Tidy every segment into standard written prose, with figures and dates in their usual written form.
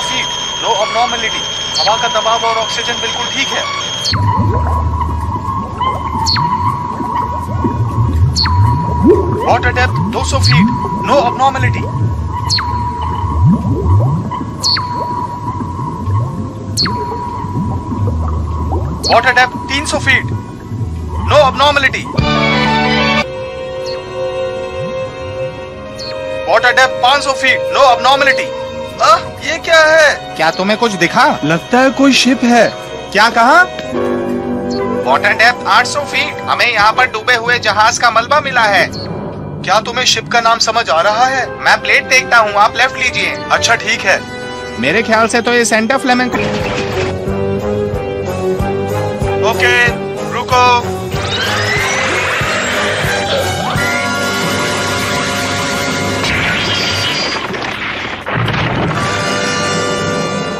100 feet, no abnormality। हवा का दबाव और ऑक्सीजन बिल्कुल ठीक है। Water depth 200 feet, no abnormality। Water depth 300 feet, no abnormality। Water depth 500 feet, no abnormality। ये क्या है? क्या तुम्हें कुछ दिखा? लगता है कोई शिप है। क्या कहा? वाटर डेप्थ 800 फीट, हमें यहाँ पर डूबे हुए जहाज का मलबा मिला है। क्या तुम्हें शिप का नाम समझ आ रहा है? मैं प्लेट देखता हूँ, आप लेफ्ट लीजिए। अच्छा ठीक है। मेरे ख्याल से तो ये सेंटा फ्लेमेंको। ओके, रुको।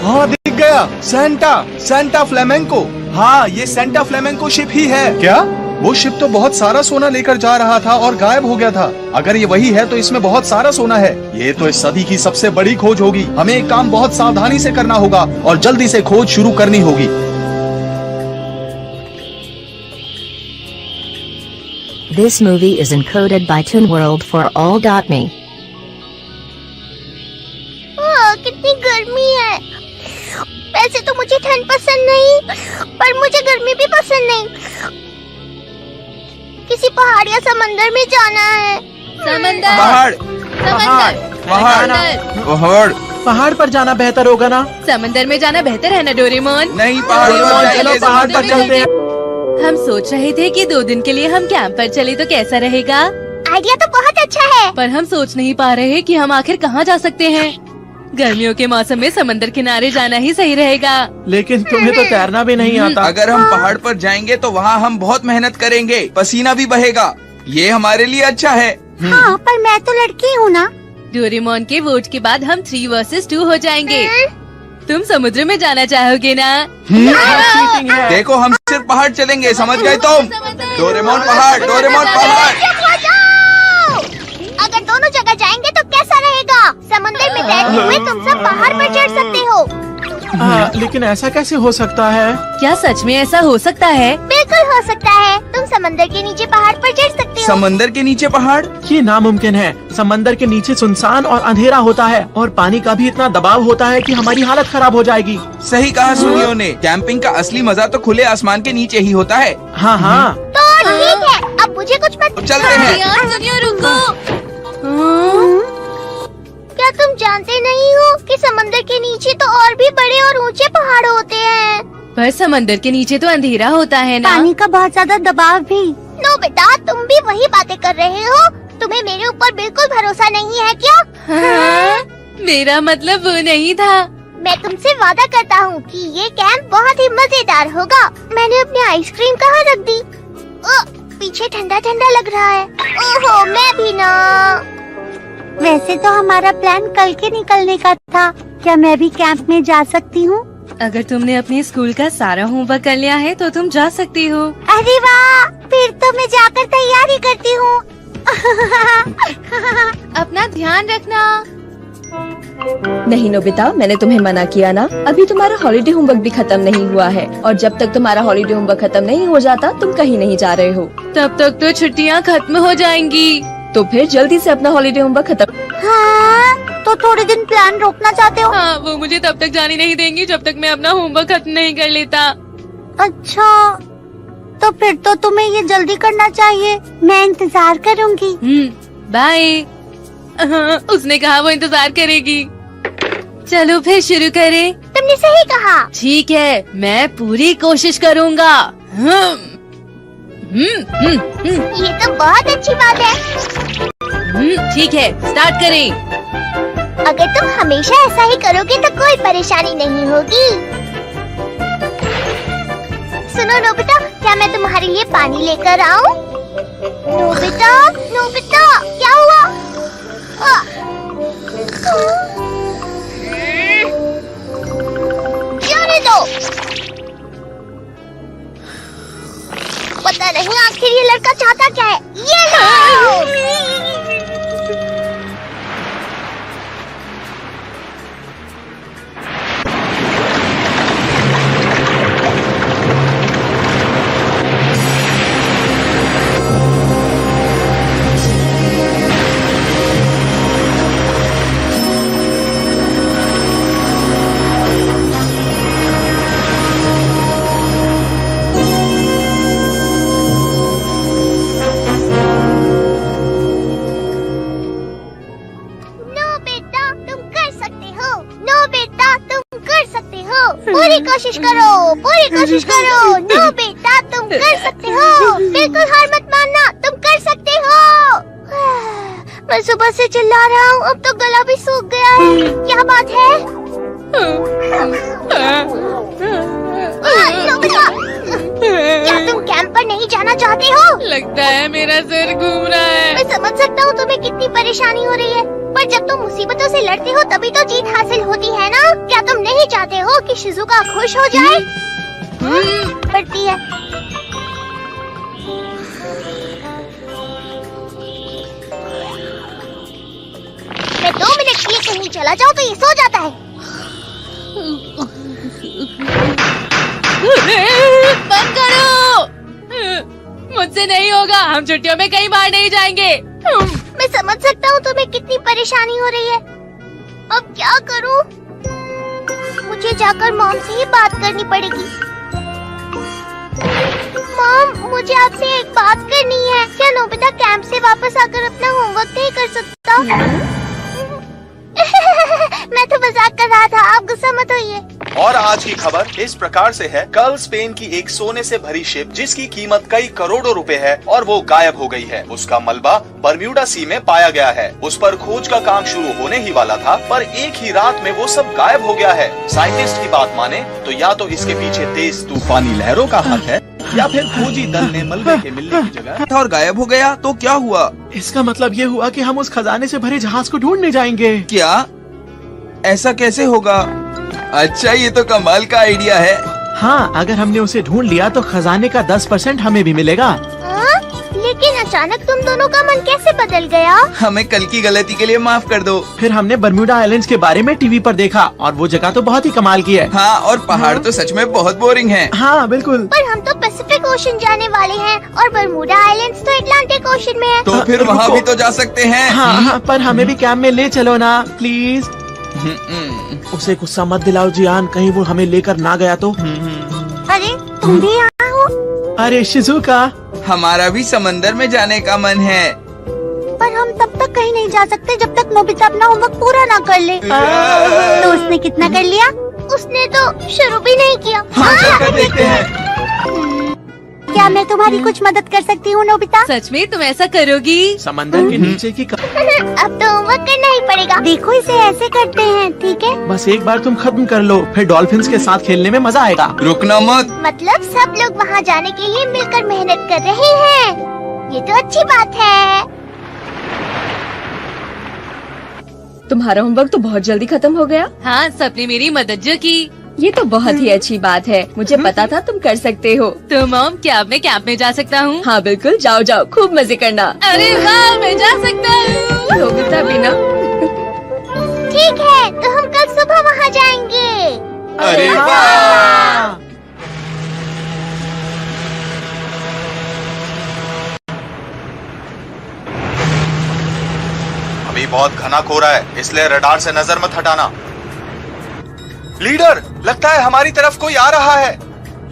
हाँ, दिख गया। Santa flamenco. हाँ, ये सेंटा फ्लेमेंको शिप ही है। क्या? वो शिप तो बहुत सारा सोना लेकर जा रहा था और गायब हो गया था। अगर ये वही है तो इसमें बहुत सारा सोना है। ये तो इस सदी की सबसे बड़ी खोज होगी। हमें एक काम बहुत सावधानी से करना होगा और जल्दी से खोज शुरू करनी होगी। This movie is encoded by ToonWorld4All.me। कितनी गर्मी है। वैसे तो मुझे ठंड पसंद नहीं, पर मुझे गर्मी भी पसंद नहीं। किसी पहाड़ या समंदर में जाना है। समंदर, पहाड़, समंदर, पहाड़ पर जाना बेहतर होगा ना? समंदर में जाना बेहतर है ना डोरेमोन? नहीं, चलो पहाड़ पर चलते हैं। हम सोच रहे थे कि 2 दिन के लिए हम कैंप पर चले तो कैसा रहेगा? आइडिया तो बहुत अच्छा है, पर हम सोच नहीं पा रहे कि हम आखिर कहाँ जा सकते हैं। गर्मियों के मौसम में समंदर किनारे जाना ही सही रहेगा। लेकिन तुम्हें तो तैरना भी नहीं आता। अगर हम पहाड़ पर जाएंगे तो वहाँ हम बहुत मेहनत करेंगे, पसीना भी बहेगा। ये हमारे लिए अच्छा है। हाँ, पर मैं तो लड़की हूँ ना। डोरेमोन के वोट के बाद हम 3 वर्सेस 2 हो जाएंगे। तुम समुद्र में जाना चाहोगे ना? देखो, हम सिर्फ पहाड़ चलेंगे, समझ गए तुम? डोरेमोन पहाड़, डोरेमोन पहाड़। अगर दोनों जगह जाएंगे तो कैसा रहेगा? समंदर में तैरते हुए तुम सब पहाड़ पर चढ़ सकते हो। लेकिन ऐसा कैसे हो सकता है? क्या सच में ऐसा हो सकता है? बिल्कुल हो सकता है। तुम समंदर के नीचे पहाड़ पर चढ़ सकते हो। समंदर के नीचे पहाड़? ये नामुमकिन है। समंदर के नीचे सुनसान और अंधेरा होता है और पानी का भी इतना दबाव होता है कि हमारी हालत खराब हो जाएगी। सही कहा सुनियो ने। कैंपिंग का असली मजा तो खुले आसमान के नीचे ही होता है। हाँ हाँ। तो ठीक है, अब मुझे कुछ मत। चलते हैं। सुनियो, रुको। क्या तुम जानते नहीं हो कि समंदर के नीचे तो और भी बड़े और ऊंचे पहाड़ होते हैं? पर समंदर के नीचे तो अंधेरा होता है ना? पानी का बहुत ज्यादा दबाव भी। नो बेटा, तुम भी वही बातें कर रहे हो। तुम्हें मेरे ऊपर बिल्कुल भरोसा नहीं है क्या? हाँ, मेरा मतलब वो नहीं था। मैं तुमसे वादा करता हूँ कि ये कैंप बहुत ही मजेदार होगा। मैंने अपनी आइसक्रीम कहाँ रख दी? पीछे ठंडा ठंडा लग रहा है। ओहो, मैं भी ना। वैसे तो हमारा प्लान कल के निकलने का था। क्या मैं भी कैंप में जा सकती हूँ? अगर तुमने अपने स्कूल का सारा होमवर्क कर लिया है तो तुम जा सकती हो। अरे वाह, फिर तो मैं जाकर तैयारी करती हूँ। अपना ध्यान रखना। नहीं नोबिता, मैंने तुम्हें मना किया ना। अभी तुम्हारा हॉलीडे होमवर्क भी खत्म नहीं हुआ है और जब तक तुम्हारा हॉलीडे होमवर्क खत्म नहीं हो जाता तुम कहीं नहीं जा रहे हो। तब तक तो छुट्टियाँ खत्म हो जाएंगी। तो फिर जल्दी से अपना हॉलीडे होमवर्क खत्म। हाँ, तो थोड़े दिन प्लान रोकना चाहते हो? हाँ, वो मुझे तब तक जाने नहीं देंगी जब तक मैं अपना होमवर्क खत्म नहीं कर लेता। अच्छा, तो फिर तो तुम्हें ये जल्दी करना चाहिए। मैं इंतजार करूँगी। बाय। उसने कहा वो इंतजार करेगी। चलो फिर शुरू करें। तुमने सही कहा। ठीक है, मैं पूरी कोशिश करूँगा। ये तो बहुत अच्छी बात है। ठीक है, स्टार्ट करें। अगर तुम हमेशा ऐसा ही करोगे तो कोई परेशानी नहीं होगी। सुनो नोबिता, क्या मैं तुम्हारे लिए पानी लेकर आऊं? नोबिता, नोबिता, क्या हुआ? जाने दो। पता नहीं आखिर ये लड़का चाहता क्या है। ये लो। पूरी कोशिश करो। नोबिता तुम कर सकते हो, बिल्कुल हार मत मानना, तुम कर सकते हो। मैं सुबह से चिल्ला रहा हूँ, अब तो गला भी सूख गया है। क्या बात है? नोबिता, क्या तुम कैंप पर नहीं जाना चाहते हो? लगता है मेरा सिर घूम रहा है। मैं समझ सकता हूँ तुम्हें कितनी परेशानी हो रही है, पर जब तुम मुसीबतों से लड़ते हो तभी तो जीत हासिल होती है ना। क्या तुम नहीं चाहते हो कि शिजुका खुश हो जाए? पड़ती है। मैं 2 मिनट के लिए कहीं चला जाऊँ तो ये सो जाता है। बंद करो, मुझसे नहीं होगा। हम छुट्टियों में कहीं बाहर नहीं जाएंगे। मैं समझ सकता हूँ तुम्हें कितनी परेशानी हो रही है। अब क्या करूँ? मुझे जाकर मॉम से ही बात करनी पड़ेगी। मॉम, मुझे आपसे एक बात करनी है। क्या नोबिता कैंप से वापस आकर अपना होमवर्क नहीं कर सकता? मैं तो मजाक कर रहा था, आप गुस्सा मत होइए। और आज की खबर इस प्रकार से है। कल स्पेन की एक सोने से भरी शिप जिसकी कीमत कई करोड़ों रुपए है और वो गायब हो गई है। उसका मलबा बरम्यूडा सी में पाया गया है। उस पर खोज का काम शुरू होने ही वाला था, पर एक ही रात में वो सब गायब हो गया है। साइंटिस्ट की बात माने तो या तो इसके पीछे तेज तूफानी लहरों का हाथ है, या फिर खोजी दल ने मलबे के मिलने की जगह और गायब हो गया तो क्या हुआ? इसका मतलब ये हुआ कि हम उस खजाने से भरे जहाज को ढूंढने जाएंगे। क्या ऐसा कैसे होगा? अच्छा, ये तो कमाल का आइडिया है। हाँ, अगर हमने उसे ढूंढ लिया तो खजाने का 10% हमें भी मिलेगा। हाँ? लेकिन अचानक तुम दोनों का मन कैसे बदल गया? हमें कल की गलती के लिए माफ कर दो। फिर हमने बरम्यूडा आइलैंड्स के बारे में टीवी पर देखा और वो जगह तो बहुत ही कमाल की है। हाँ, और पहाड़ तो सच में बहुत बोरिंग हैं। हाँ बिल्कुल। पर हम तो पैसिफिक ओशन जाने वाले हैं और बरमूडा आइलैंड्स तो अटलांटिक ओशन में है। तो फिर वहाँ भी तो जा सकते हैं। हाँ, पर हमें भी कैंप में ले चलो ना प्लीज। उसे गुस्सा मत दिलाओ जियान, कहीं वो हमें लेकर ना गया तो। अरे तुम भी यहाँ हो? अरे शिजुका, हमारा भी समंदर में जाने का मन है। पर हम तब तक कहीं नहीं जा सकते जब तक नोबिता अपना होमवर्क पूरा ना कर ले। तो उसने कितना कर लिया? उसने तो शुरू भी नहीं किया। हाँ, चलकर देखते हैं। क्या मैं तुम्हारी कुछ मदद कर सकती हूँ नोबिता? सच में तुम ऐसा करोगी? समंदर के नीचे की अब तो होमवर्क करना ही पड़ेगा। देखो इसे ऐसे करते हैं, ठीक है? बस एक बार तुम खत्म कर लो, फिर डॉल्फिन्स के साथ खेलने में मजा आएगा। रुकना मत। मतलब सब लोग वहाँ जाने के लिए मिलकर मेहनत कर रहे हैं, ये तो अच्छी बात है। तुम्हारा होमवर्क तो बहुत जल्दी खत्म हो गया। हाँ, सबने मेरी मदद जो की। ये तो बहुत ही अच्छी बात है, मुझे पता था तुम कर सकते हो। तो मॉम, क्या मैं कैंप में जा सकता हूँ? हाँ बिल्कुल, जाओ जाओ, खूब मजे करना। अरे वाह, मैं जा सकता हूँ। नोबिता भी ना। ठीक है, तो हम कल सुबह वहाँ जाएंगे। अरे वाह! अभी बहुत घना कोहरा है, इसलिए रडार से नजर मत हटाना। लीडर, लगता है हमारी तरफ कोई आ रहा है।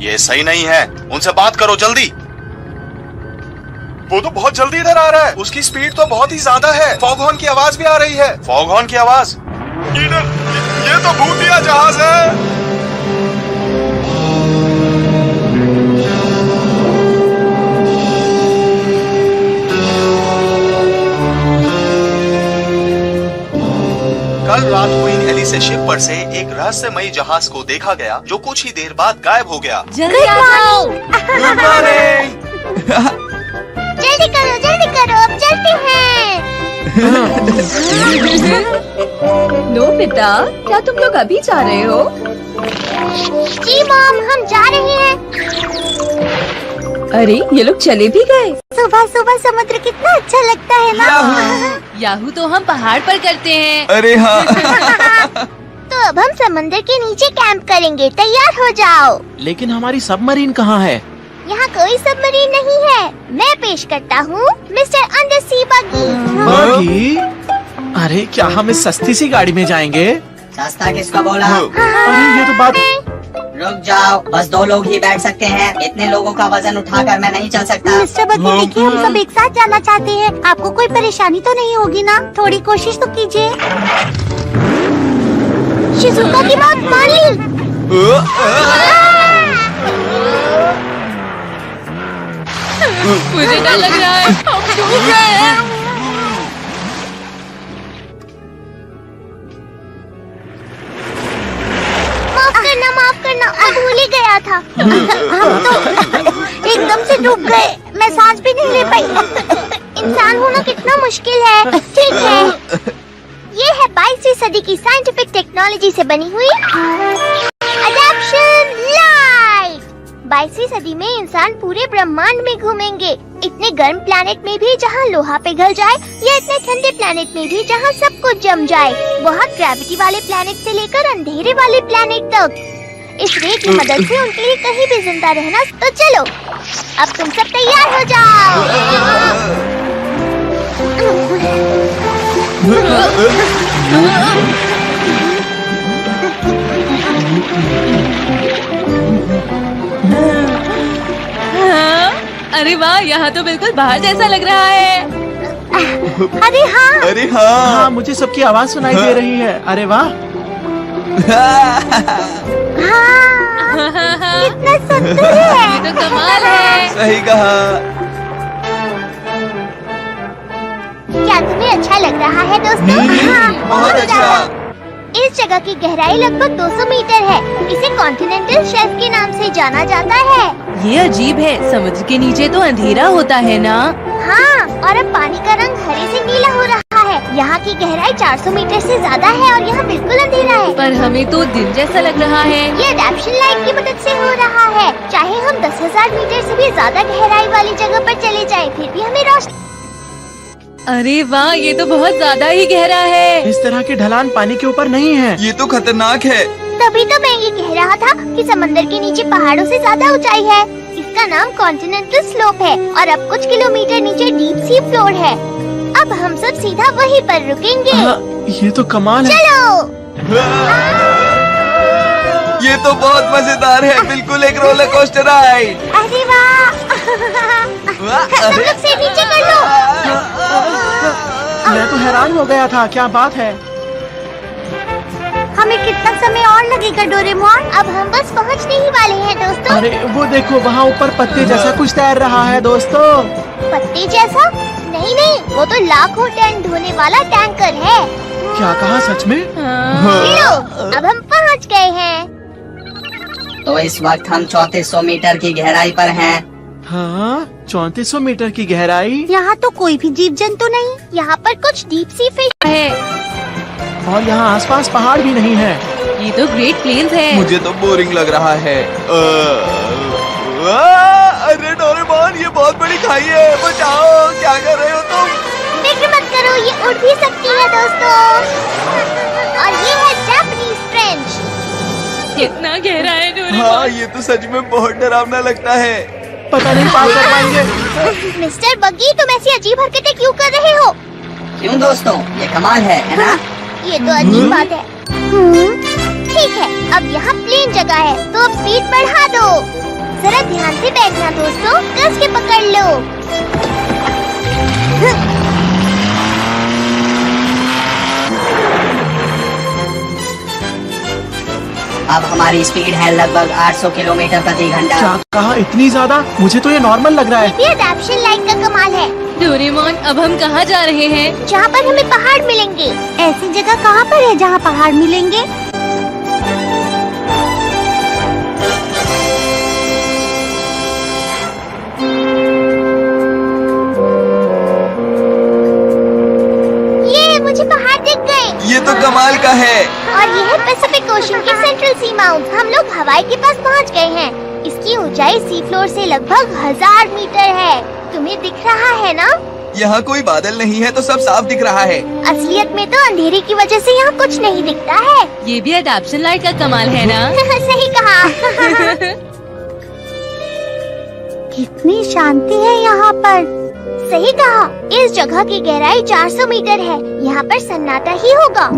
ये सही नहीं है, उनसे बात करो जल्दी। वो तो बहुत जल्दी इधर आ रहा है, उसकी स्पीड तो बहुत ही ज्यादा है। फॉग हॉर्न की आवाज भी आ रही है। फॉग हॉर्न की आवाज। लीडर, ये तो भूतिया जहाज है। कल रात क्वीन एलिसेशिप पर से एक रहस्यमयी जहाज को देखा गया जो कुछ ही देर बाद गायब हो गया। जल्दी आ जाओ। Good morning. जल्दी करो, अब चलते हैं। नोबिता, क्या तुम लोग अभी जा रहे हो? जी मॉम, हम जा रहे हैं। अरे ये लोग चले भी गए। सुबह सुबह समुद्र कितना अच्छा लगता है ना। याहू तो हम पहाड़ पर करते हैं। अरे हाँ। तो अब हम समंदर के नीचे कैंप करेंगे, तैयार हो जाओ। लेकिन हमारी सबमरीन कहाँ है? यहाँ कोई सबमरीन नहीं है। मैं पेश करता हूँ मिस्टर अंडरसी बगी। बगी? अरे क्या हम इस सस्ती सी गाड़ी में जाएंगे? सस्ता किसको बोला? अरे ये तो बात। रुक जाओ, बस 2 लोग ही बैठ सकते हैं। इतने लोगों का वजन उठाकर मैं नहीं चल सकता। मिस्टर बगी, देखिए हम सब एक साथ जाना चाहते हैं। आपको कोई परेशानी तो नहीं होगी ना? थोड़ी कोशिश तो कीजिए। शिजुका की बात मान ली। मुझे डर लग रहा है, हम डूब रहे हैं। माफ करना, मैं भूल ही गया था। हम तो एकदम से डूब गए, मैं सांस भी नहीं ले पाई। इंसान होना कितना मुश्किल है। ठीक है, ये है 22वीं सदी की साइंटिफिक टेक्नोलॉजी से बनी हुई अडैप्शन लाइट। 22वीं सदी में इंसान पूरे ब्रह्मांड में घूमेंगे, इतने गर्म प्लैनेट में भी जहाँ लोहा पिघल जाए, या इतने ठंडे प्लैनेट में भी जहाँ सब कुछ जम जाए, बहुत ग्रेविटी वाले प्लैनेट से लेकर अंधेरे वाले प्लैनेट तक। इस रे की मदद से उनके लिए कहीं भी जिंदा रहना। तो चलो, अब तुम सब तैयार हो जाओ। अरे वाह, यहाँ तो बिल्कुल बाहर जैसा लग रहा है। अरे हाँ, अरे हाँ, हाँ, मुझे सबकी आवाज सुनाई दे रही है। अरे वाह, कितना सुंदर है। ये तो कमाल है। सही कहा। क्या तुम्हें अच्छा लग रहा है दोस्तों? हाँ, बहुत अच्छा। इस जगह की गहराई लगभग 200 मीटर है। इसे कॉन्टिनेंटल शेल्फ के नाम से जाना जाता है। ये अजीब है, समुद्र के नीचे तो अंधेरा होता है ना? हाँ, और अब पानी का रंग हरे से नीला हो रहा है। यहाँ की गहराई 400 मीटर से ज्यादा है और यहाँ बिल्कुल अंधेरा है। पर हमें तो दिन जैसा लग रहा है। ये अडैप्शन लाइट की मदद से हो रहा है। चाहे हम 10,000 मीटर से भी ज्यादा गहराई वाली जगह पर चले जाएं, फिर भी हमें रोशनी। अरे वाह, ये तो बहुत ज्यादा ही गहरा है। इस तरह की ढलान पानी के ऊपर नहीं है। ये तो खतरनाक है। तभी तो मैं ये कह रहा था कि समंदर के नीचे पहाड़ों से ज्यादा ऊंचाई है। इसका नाम कॉन्टिनेंटल स्लोप है और अब कुछ किलोमीटर नीचे डीप सी फ्लोर है। अब हम सब सीधा वहीं पर रुकेंगे। ये तो कमाल है। चलो। ये तो बहुत मजेदार है, बिल्कुल एक रोलर कोस्टर राइड। अरे वाह, सब लोग से नीचे कर लो। मैं तो हैरान हो गया था, क्या बात है। हमें कितना समय और लगेगा डोरेमोन? अब हम बस पहुंचने ही वाले हैं दोस्तों। अरे वो देखो, वहाँ ऊपर पत्ते जैसा कुछ तैर रहा है दोस्तों। पत्ते जैसा? नहीं नहीं, वो तो लाखों टन ढोने वाला टैंकर है। क्या कहा, सच में? लो, अब हम पहुंच गए हैं। तो इस वक्त हम 3400 मीटर की गहराई पर हैं। हाँ, 3400 मीटर की गहराई। यहाँ तो कोई भी जीव जंतु नहीं। यहाँ पर कुछ डीप सी फिश है। और यहाँ आसपास पहाड़ भी नहीं है। ये तो ग्रेट प्लेन्स है। मुझे तो बोरिंग लग रहा है। अरे डोरेमोन, ये बहुत बड़ी खाई है, बचाओ। क्या कर रहे हो तुम? फिक्र मत करो, ये उड़ भी सकती है दोस्तों। और ये है जापानीज फ्रेंच। कितना गहरा है डोरेमोन। हाँ, ये तो सच में बहुत डरावना लगता है। पता नहीं पार कर पाएंगे। मिस्टर बग्गी, तुम ऐसी अजीब हरकतें क्यों कर रहे हो? क्यों दोस्तों, ये कमाल है ना? ये तो अजीब बात है। ठीक है, अब यहाँ प्लेन जगह है, तो अब स्पीड बढ़ा दो। जरा ध्यान से बैठना दोस्तों, कस के पकड़ लो। अब हमारी स्पीड है लगभग 800 किलोमीटर प्रति घंटा। क्या कहा, इतनी ज्यादा? मुझे तो ये नॉर्मल लग रहा है। ये अडैप्शन लाइट का कमाल है। डोरेमोन, अब हम कहाँ जा रहे हैं? जहाँ पर हमें पहाड़ मिलेंगे। ऐसी जगह कहाँ पर है जहाँ पहाड़ मिलेंगे? ये मुझे पहाड़ दिख गए। ये तो कमाल का है। और ये है पैसिफिक ओशन की सेंट्रल सी माउंट। हम लोग हवाई के पास पहुँच गए हैं। इसकी ऊंचाई सी फ्लोर से लगभग 1000 मीटर है। तुम्हें दिख रहा है ना? यहाँ कोई बादल नहीं है तो सब साफ दिख रहा है। असलियत में तो अंधेरे की वजह से यहाँ कुछ नहीं दिखता है। ये भी अडैप्शन लाइट का कमाल है ना? सही कहा। कितनी शांति है यहाँ पर। सही कहा, इस जगह की गहराई 400 मीटर है। यहाँ पर सन्नाटा ही होगा।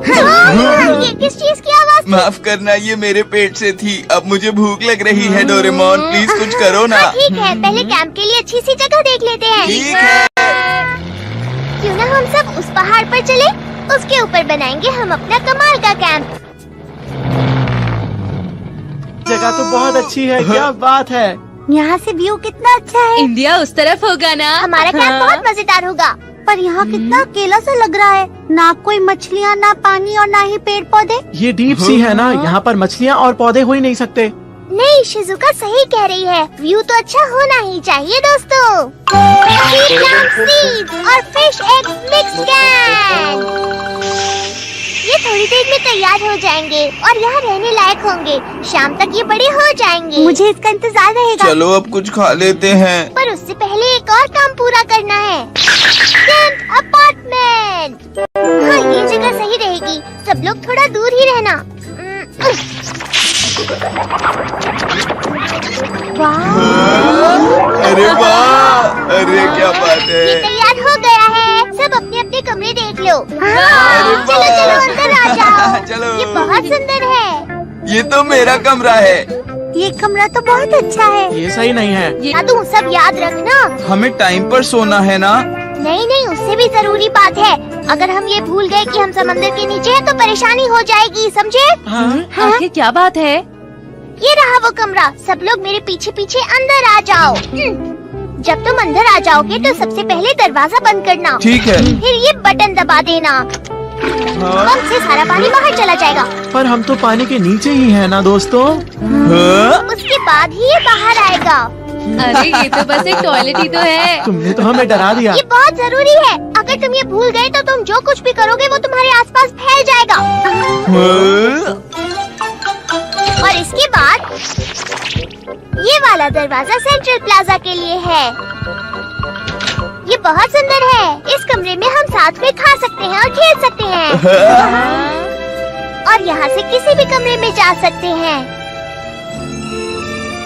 ये किस चीज की आवाज थी? माफ करना, ये मेरे पेट से थी। अब मुझे भूख लग रही है डोरेमोन, प्लीज कुछ करो ना। ठीक है, पहले कैंप के लिए अच्छी सी जगह देख लेते हैं। ठीक है। क्यों ना हम सब उस पहाड़ पर चले? उसके ऊपर बनाएंगे हम अपना कमाल का कैंप। जगह तो बहुत अच्छी है, क्या बात है। यहाँ से व्यू कितना अच्छा है। इंडिया उस तरफ होगा ना। हमारा कैंप बहुत मजेदार होगा। पर यहाँ कितना अकेला सा लग रहा है, ना कोई मछलियाँ, ना पानी और ना ही पेड़ पौधे। ये डीप सी है ना, यहाँ पर मछलियाँ और पौधे हो ही नहीं सकते। नहीं, शिजुका सही कह रही है, व्यू तो अच्छा होना ही चाहिए दोस्तों। सीड्स और फिश एग मिक्स कैन ये थोड़ी देर में तैयार हो जाएंगे और यहाँ रहने लायक होंगे। शाम तक ये बड़े हो जाएंगे। मुझे इसका इंतजार रहेगा। चलो अब कुछ खा लेते हैं। पर उससे पहले एक और काम पूरा करना है। Tent apartment. हाँ, ये जगह सही रहेगी। सब लोग थोड़ा दूर ही रहना। अरे वाह, अरे क्या बात है। ये तैयार हो गया है। सब अपने अपने कमरे देख लो। अरे चलो चलो अंदर आ जाओ। चलो। ये बहुत सुंदर है। ये तो मेरा कमरा है। ये कमरा तो बहुत अच्छा है। ये सही नहीं है। या तुम सब याद रखना। हमें टाइम पर सोना है ना। नहीं नहीं, उससे भी जरूरी बात है। अगर हम ये भूल गए कि हम समंदर के नीचे हैं तो परेशानी हो जाएगी, समझे? आखिर क्या बात है? ये रहा वो कमरा। सब लोग मेरे पीछे पीछे अंदर आ जाओ। जब तुम अंदर आ जाओगे तो सबसे पहले दरवाजा बंद करना। ठीक है। फिर ये बटन दबा देना। पंप से सारा पानी बाहर चला जाएगा। पर हम तो पानी के नीचे ही है ना दोस्तों। उसके बाद ही ये बाहर आएगा। अरे ये तो बस एक टॉयलेट ही तो है। तुमने तो हमें डरा दिया। ये बहुत जरूरी है। अगर तुम ये भूल गए तो तुम जो कुछ भी करोगे वो तुम्हारे आसपास फैल जाएगा। और इसके बाद ये वाला दरवाजा सेंट्रल प्लाजा के लिए है। ये बहुत सुंदर है। इस कमरे में हम साथ में खा सकते हैं और खेल सकते हैं। और यहाँ से किसी भी कमरे में जा सकते हैं।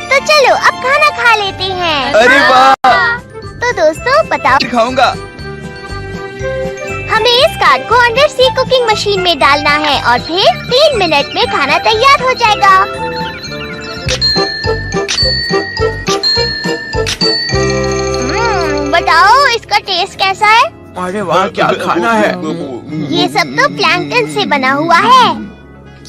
तो चलो अब खाना खा लेते हैं। अरे वाह। तो दोस्तों बताओ, खाऊंगा। हमें इस कार्ड को अंडर सी कुकिंग मशीन में डालना है और फिर 3 मिनट में खाना तैयार हो जाएगा। बताओ इसका टेस्ट कैसा है? अरे वाह, क्या खाना है। ये सब तो प्लैंकटन से बना हुआ है।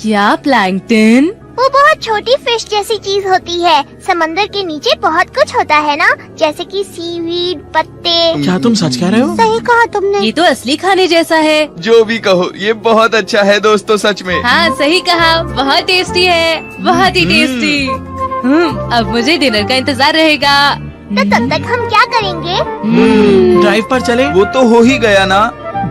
क्या प्लैंकटन? वो बहुत छोटी फिश जैसी चीज होती है। समंदर के नीचे बहुत कुछ होता है ना, जैसे कि सीवीड, पत्ते। क्या तुम सच कह रहे हो? सही कहा तुमने। ये तो असली खाने जैसा है। जो भी कहो, ये बहुत अच्छा है दोस्तों, सच में। हाँ सही कहा, बहुत टेस्टी है, बहुत ही टेस्टी। अब मुझे डिनर का इंतजार रहेगा। तो तब तक हम क्या करेंगे? ड्राइव पर चले। वो तो हो ही गया ना।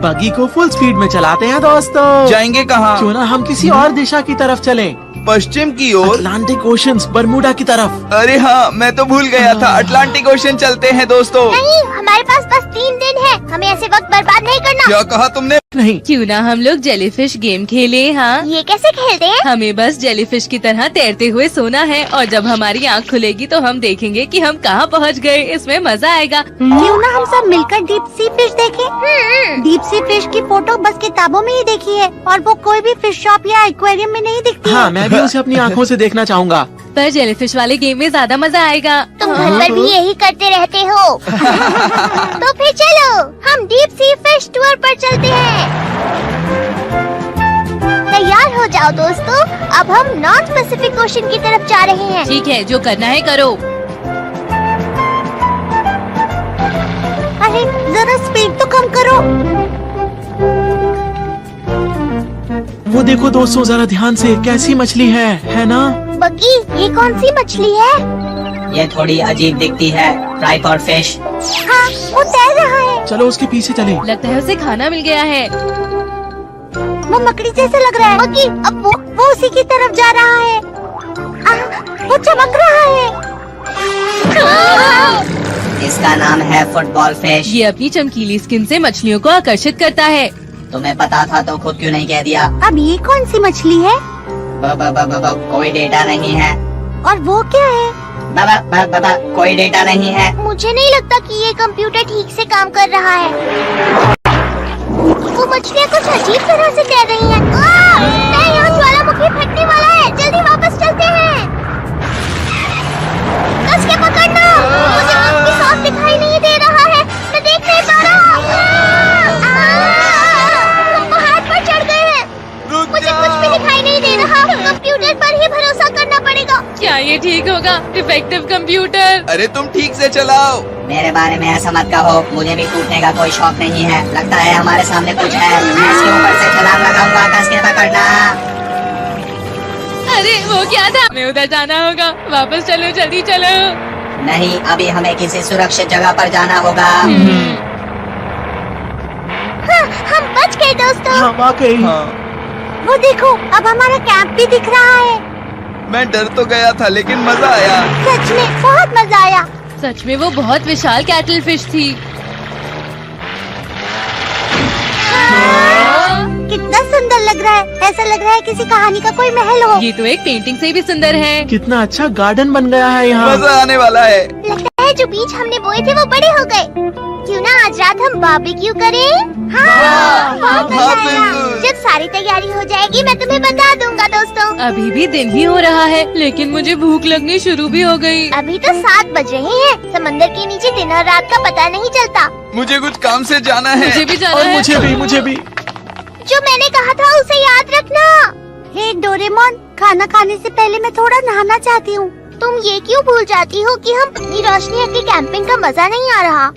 बगी को फुल स्पीड में चलाते हैं दोस्तों। जाएंगे कहाँ? क्यों ना हम किसी और दिशा की तरफ चलें? पश्चिम की ओर। अटलांटिक ओशंस, बर्मुडा की तरफ। अरे हाँ, मैं तो भूल गया था। अटलांटिक ओशन चलते हैं दोस्तों। नहीं, हमारे पास बस 3 दिन है। हमें ऐसे वक्त बर्बाद नहीं करना। क्या कहा तुमने? नहीं। क्यों ना हम लोग जेलीफिश गेम खेले? हाँ, ये कैसे खेलते हैं? हमें बस जेलीफिश की तरह तैरते हुए सोना है और जब हमारी आँख खुलेगी तो हम देखेंगे कि हम कहाँ पहुँच गए। इसमें मजा आएगा। क्यों ना हम सब मिलकर डीप सी फिश देखें? डीप सी फिश की फोटो बस किताबों में ही देखी है और वो कोई भी फिश शॉप या एक्वेरियम में नहीं दिखती हाँ, है। मैं भी उसे अपनी आँखों से देखना चाहूँगा। पर जेलीफिश वाले गेम में ज्यादा मजा आएगा। तुम घर पर भी यही करते रहते हो। तो फिर चलो हम डीप सी फिश टूर पर चलते हैं। तैयार हो जाओ दोस्तों, अब हम नॉर्थ पैसिफिक ओशन की तरफ जा रहे हैं। ठीक है, जो करना है करो। अरे जरा स्पीड तो कम करो। वो देखो दोस्तों, जरा ध्यान से, कैसी मछली है ना? बग्गी, ये कौन सी मछली है? ये थोड़ी अजीब दिखती है। Tripod fish. हाँ, वो तैर रहा है। चलो उसके पीछे चले। लगता है उसे खाना मिल गया है। वो मकड़ी जैसे लग रहा है। बग्गी, अब वो उसी की तरफ जा रहा है। वो चमक रहा है। इसका नाम है फुटबॉल फिश। ये अपनी चमकीली स्किन से मछलियों को आकर्षित करता है। तुम्हें पता था तो खुद क्यों नहीं कह दिया? अब ये कौन सी मछली है? कोई डेटा नहीं है। और वो क्या है? कोई डेटा नहीं है। मुझे नहीं लगता कि ये कंप्यूटर ठीक से काम कर रहा है। वो मछलियाँ कुछ अजीब तरह से तैर रही हैं। यहाँ ज्वालामुखी फटने वाला है। जल्दी वापस चलते हैं। कस के पकड़ना। मुझे उसकी सांस दिखाई नहीं दे रहा है। मैं देख नहीं पा रहा। हम पहाड़ पर चढ़ गए हैं। मुझे कुछ भी दिखाई नहीं दे रहा। कंप्यूटर पर ही भरोसा करना पड़ेगा। होगा। Defective computer. अरे तुम ठीक से चलाओ। मेरे बारे में ऐसा मत कहो, मुझे भी टूटने का कोई शौक नहीं है। लगता है हमारे सामने कुछ है। मैं इसके ऊपर से छलांग लगाऊंगा, कस के पकड़ना। अरे वो क्या था? हमें उधर जाना होगा। वापस चलो, जल्दी चलो। नहीं, अभी हमें किसी सुरक्षित जगह पर जाना होगा। हाँ, हम बच गए दोस्तों। हाँ वाकई। वो देखो, अब हमारा कैंप भी दिख रहा है। मैं डर तो गया था लेकिन मजा आया। सच में बहुत मजा आया। सच में वो बहुत विशाल कैटल फिश थी। कितना सुंदर लग रहा है। ऐसा लग रहा है किसी कहानी का कोई महल हो। ये तो एक पेंटिंग से भी सुंदर है। कितना अच्छा गार्डन बन गया है यहाँ। मजा आने वाला है। लगता है जो बीज हमने बोए थे वो बड़े हो गए। क्यों ना आज रात हम बारबेक्यू करें? हाँ, बहुत मजा आएगा। बिल्कुल। जब सारी तैयारी हो जाएगी मैं तुम्हें बता दूंगा दोस्तों। अभी भी दिन ही हो रहा है, लेकिन मुझे भूख लगनी शुरू भी हो गई। अभी तो 7 बज रहे हैं। समंदर के नीचे दिन और रात का पता नहीं चलता। मुझे कुछ काम से जाना है। मुझे भी जाना और है। मुझे भी। जो मैंने कहा था उसे याद रखना। हे डोरेमोन, खाना खाने से पहले मैं थोड़ा नहाना चाहती हूँ। तुम ये क्यों भूल जाती हो कि हम इतनी रोशनी है कि कैंपिंग का मजा नहीं आ रहा।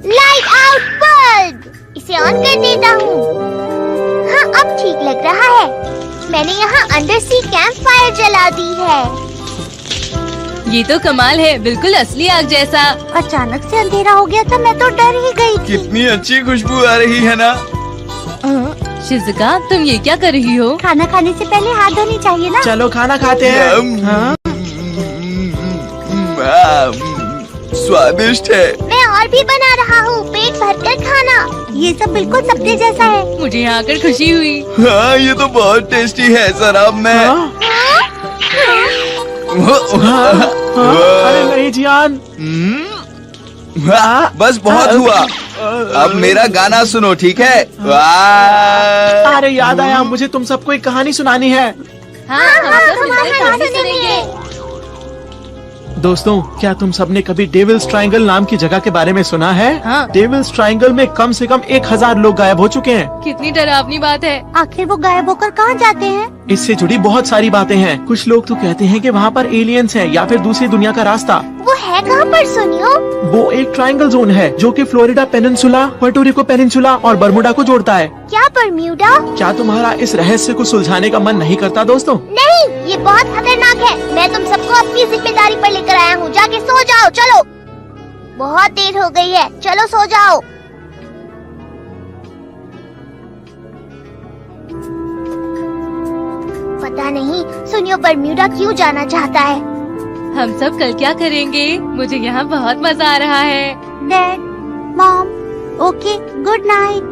लाइट आउट बल्ब, इसे ऑन कर देता हूँ। हाँ, अब ठीक लग रहा है। मैंने यहाँ अंडर सी कैंप फायर जला दी है। ये तो कमाल है, बिल्कुल असली आग जैसा। अचानक से अंधेरा हो गया था, मैं तो डर ही गई थी। कितनी अच्छी खुशबू आ रही है ना। शिज़ुका, तुम ये क्या कर रही हो? खाना खाने से पहले हाथ धोनी चाहिए ना। चलो खाना खाते हैं। हाँ? स्वादिष्ट है। मैं और भी बना रहा हूँ, पेट भरकर खाना। ये सब बिल्कुल सपने जैसा है। मुझे यहाँ आकर खुशी हुई। हाँ, ये तो बहुत टेस्टी है। सर अब मैं अरे नहीं जियान। बस बहुत हुआ। अब मेरा गाना सुनो, ठीक है? वाह! अरे याद आया, मुझे तुम सबको एक कहानी सुनानी है। हाँ, हम मिलकर कहानी सुनेंगे। दोस्तों, क्या तुम सबने कभी डेविल्स ट्रायंगल नाम की जगह के बारे में सुना है? हाँ। डेविल्स ट्रायंगल में कम से कम 1000 लोग गायब हो चुके हैं। कितनी डरावनी बात है। आखिर वो गायब होकर कहाँ जाते हैं? इससे जुड़ी बहुत सारी बातें हैं। कुछ लोग तो कहते हैं कि वहाँ पर एलियंस हैं या फिर दूसरी दुनिया का रास्ता। वो है कहाँ पर सुनियो? वो एक ट्रायंगल जोन है जो कि फ्लोरिडा पेनिनसुला, पुर्टो रिको पेनिनसुला और बर्मुडा को जोड़ता है। क्या बर्म्यूडा? क्या तुम्हारा इस रहस्य को सुलझाने का मन नहीं करता दोस्तों? नहीं, ये बहुत खतरनाक है। मैं तुम सबको अपनी जिम्मेदारी पर लेकर आया हूँ। जाके सो जाओ, चलो। बहुत देर हो गई है, चलो सो जाओ। पता नहीं सुनियो बर्म्यूडा क्यों जाना चाहता है। हम सब कल क्या करेंगे? मुझे यहाँ बहुत मजा आ रहा है। Dad, mom, okay, good night.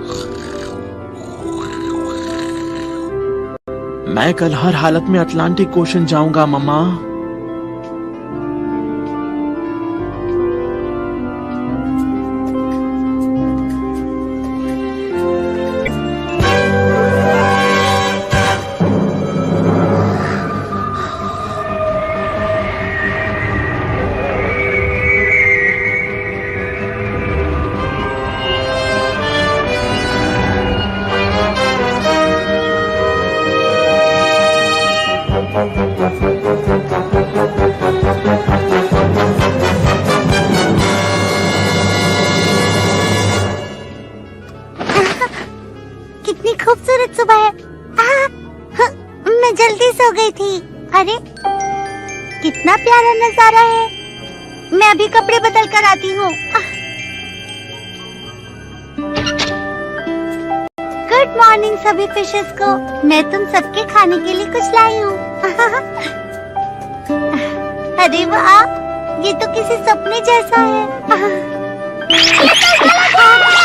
मैं कल हर हालत में अटलांटिक ओशन जाऊंगा मम्मा। कितनी खूबसूरत सुबह है। मैं जल्दी सो गई थी। अरे कितना प्यारा नजारा है। मैं अभी कपड़े बदल कर आती हूँ। गुड मॉर्निंग सभी फिशेस को। मैं तुम सबके खाने के लिए कुछ लाई हूँ। अरे वाह, ये तो किसी सपने जैसा है।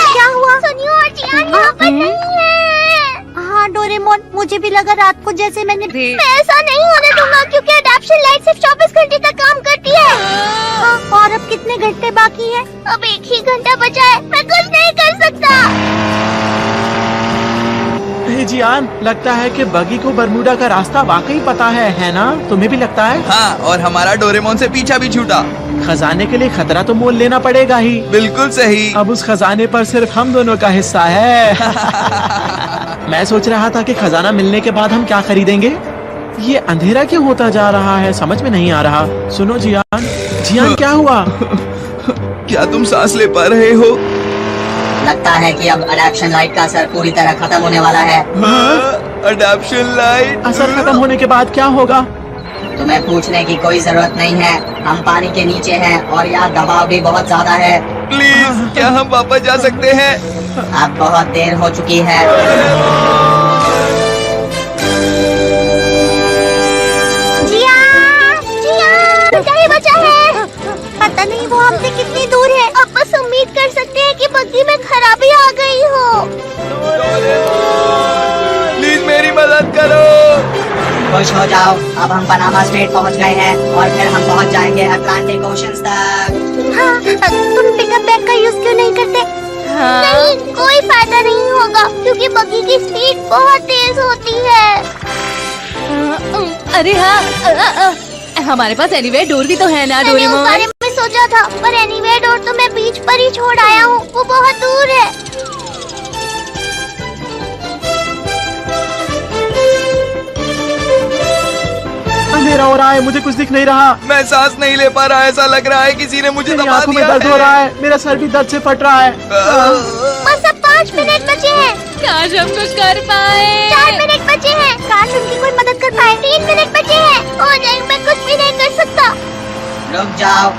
क्या हुआ? सुनियो और जियान यहाँ पर नहीं है। हाँ डोरेमोन, मुझे भी लगा रात को जैसे मैं ऐसा नहीं होने दूंगा क्योंकि अडैप्शन लाइट सिर्फ 24 घंटे तक काम करती है। और अब कितने घंटे बाकी हैं? अब 1 ही घंटा बचा है। मैं कुछ नहीं कर सकता। हे जियान, लगता है कि बगी को बर्मुडा का रास्ता वाकई पता है ना? तुम्हें भी लगता है? हाँ, और हमारा डोरेमोन से पीछा भी छूटा। खजाने के लिए खतरा तो मोल लेना पड़ेगा ही। बिल्कुल सही। अब उस खजाने पर सिर्फ हम दोनों का हिस्सा है। मैं सोच रहा था कि खजाना मिलने के बाद हम क्या खरीदेंगे। ये अंधेरा क्यों होता जा रहा है, समझ में नहीं आ रहा। सुनो जियान, जियान क्या हुआ? क्या तुम सांस ले पा रहे हो? लगता है कि अब अडैप्शन लाइट का असर पूरी तरह खत्म होने वाला है। अडैप्शन लाइट असर खत्म होने के बाद क्या होगा? तुम्हें पूछने की कोई जरूरत नहीं है, हम पानी के नीचे हैं और यहाँ दबाव भी बहुत ज्यादा है। प्लीज, क्या हम वापस जा सकते हैं? अब बहुत देर हो चुकी है। बचा ही बचा है। पता नहीं वो हमसे कितनी दूर है। अब बस उम्मीद कर सकते हैं कि बग्गी में खराबी आ गई हो। प्लीज मेरी मदद करो। खुश हो जाओ, अब हम पनामा स्ट्रेट पहुंच गए हैं और फिर हम पहुंच जाएंगे अटलांटिक ओशन तक। हाँ, तुम पिकअप बैग का यूज क्यों नहीं करते? हाँ। नहीं, कोई फायदा नहीं होगा क्योंकि बग्गी की स्पीड बहुत तेज होती है। अरे हाँ, हमारे पास एनीवे डोर भी तो है ना मैंने उस डोरेमोन। बारे में सोचा था, पर एनीवे डोर तो मैं बीच पर ही छोड़ आया हूँ, वो बहुत दूर है। अंधेरा हो रहा है, मुझे कुछ दिख नहीं रहा। मैं सांस नहीं ले पा रहा, ऐसा लग रहा है किसी ने मुझे मेरी दबा आंखों में दिया दर्द हो रहा है, मेरा सर भी दर्द से फट रहा है। बस अब 5 मिनट बचे हैं। काश हम कुछ कर पाए। 4 मिनट बचे हैं। काश उनकी कोई मदद कर पाए। 3 मिनट बचे हैं। हो जाएंगे, मैं कुछ भी नहीं कर सकता। रुक जाओ।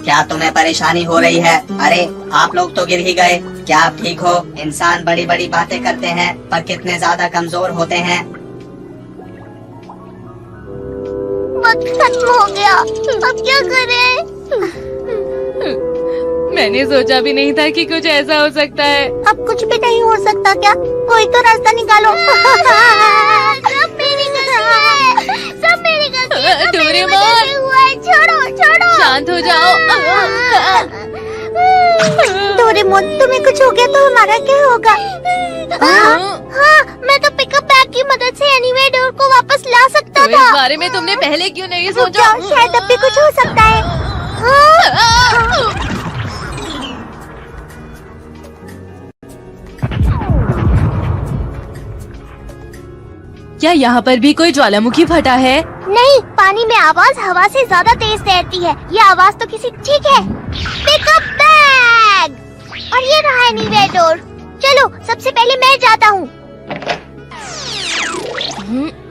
क्या तुम्हें परेशानी हो रही है? अरे आप लोग तो गिर ही गए। क्या आप ठीक हो? इंसान बड़ी बड़ी बातें करते हैं पर कितने ज्यादा कमजोर होते हैं। वक्त खत्म हो गया, अब क्या करें? मैंने सोचा भी नहीं था कि कुछ ऐसा हो सकता है। अब कुछ भी नहीं हो सकता क्या? कोई तो रास्ता निकालो। सब मेरी गलती है, सब मेरी गलती है, सब मेरी डोरेमोन। वजह से हुआ है। छोड़ो छोड़ो। शांत हो जाओ। डोरेमोन, तुम्हें कुछ हो गया तो हमारा क्या होगा? हाँ, मैं तो पिकअप बैग की मदद से एनीवे डोर को वापस ला सकता तो इस था। बारे में तुमने पहले क्यों नहीं रुक सोचा? जाओ, शायद अब भी कुछ हो सकता है। हाँ। क्या यहाँ पर भी कोई ज्वालामुखी फटा है? नहीं, पानी में आवाज हवा से ज्यादा तेज तैरती है। ये आवाज तो किसी ठीक है। पिकअप बैग और ये रहा एनीवे डोर। चलो, सबसे पहले मैं जाता हूँ।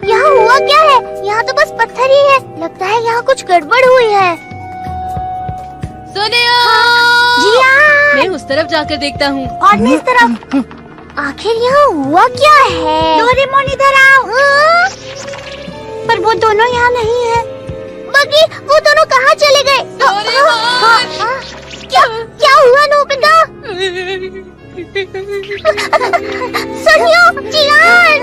यहाँ हुआ क्या है? यहाँ तो बस पत्थर ही है। लगता है यहाँ कुछ गड़बड़ हुई है। सुनियो। जियान! मैं उस तरफ जाकर देखता हूँ। और मैं इस तरफ। आखिर यहाँ हुआ क्या है? डोरेमोन इधर आओ। पर वो दोनों यहाँ नहीं है। बग्गी, वो दोनों कहाँ चले गए? क्या क्या हुआ नोबिता? सुनियो, जियान!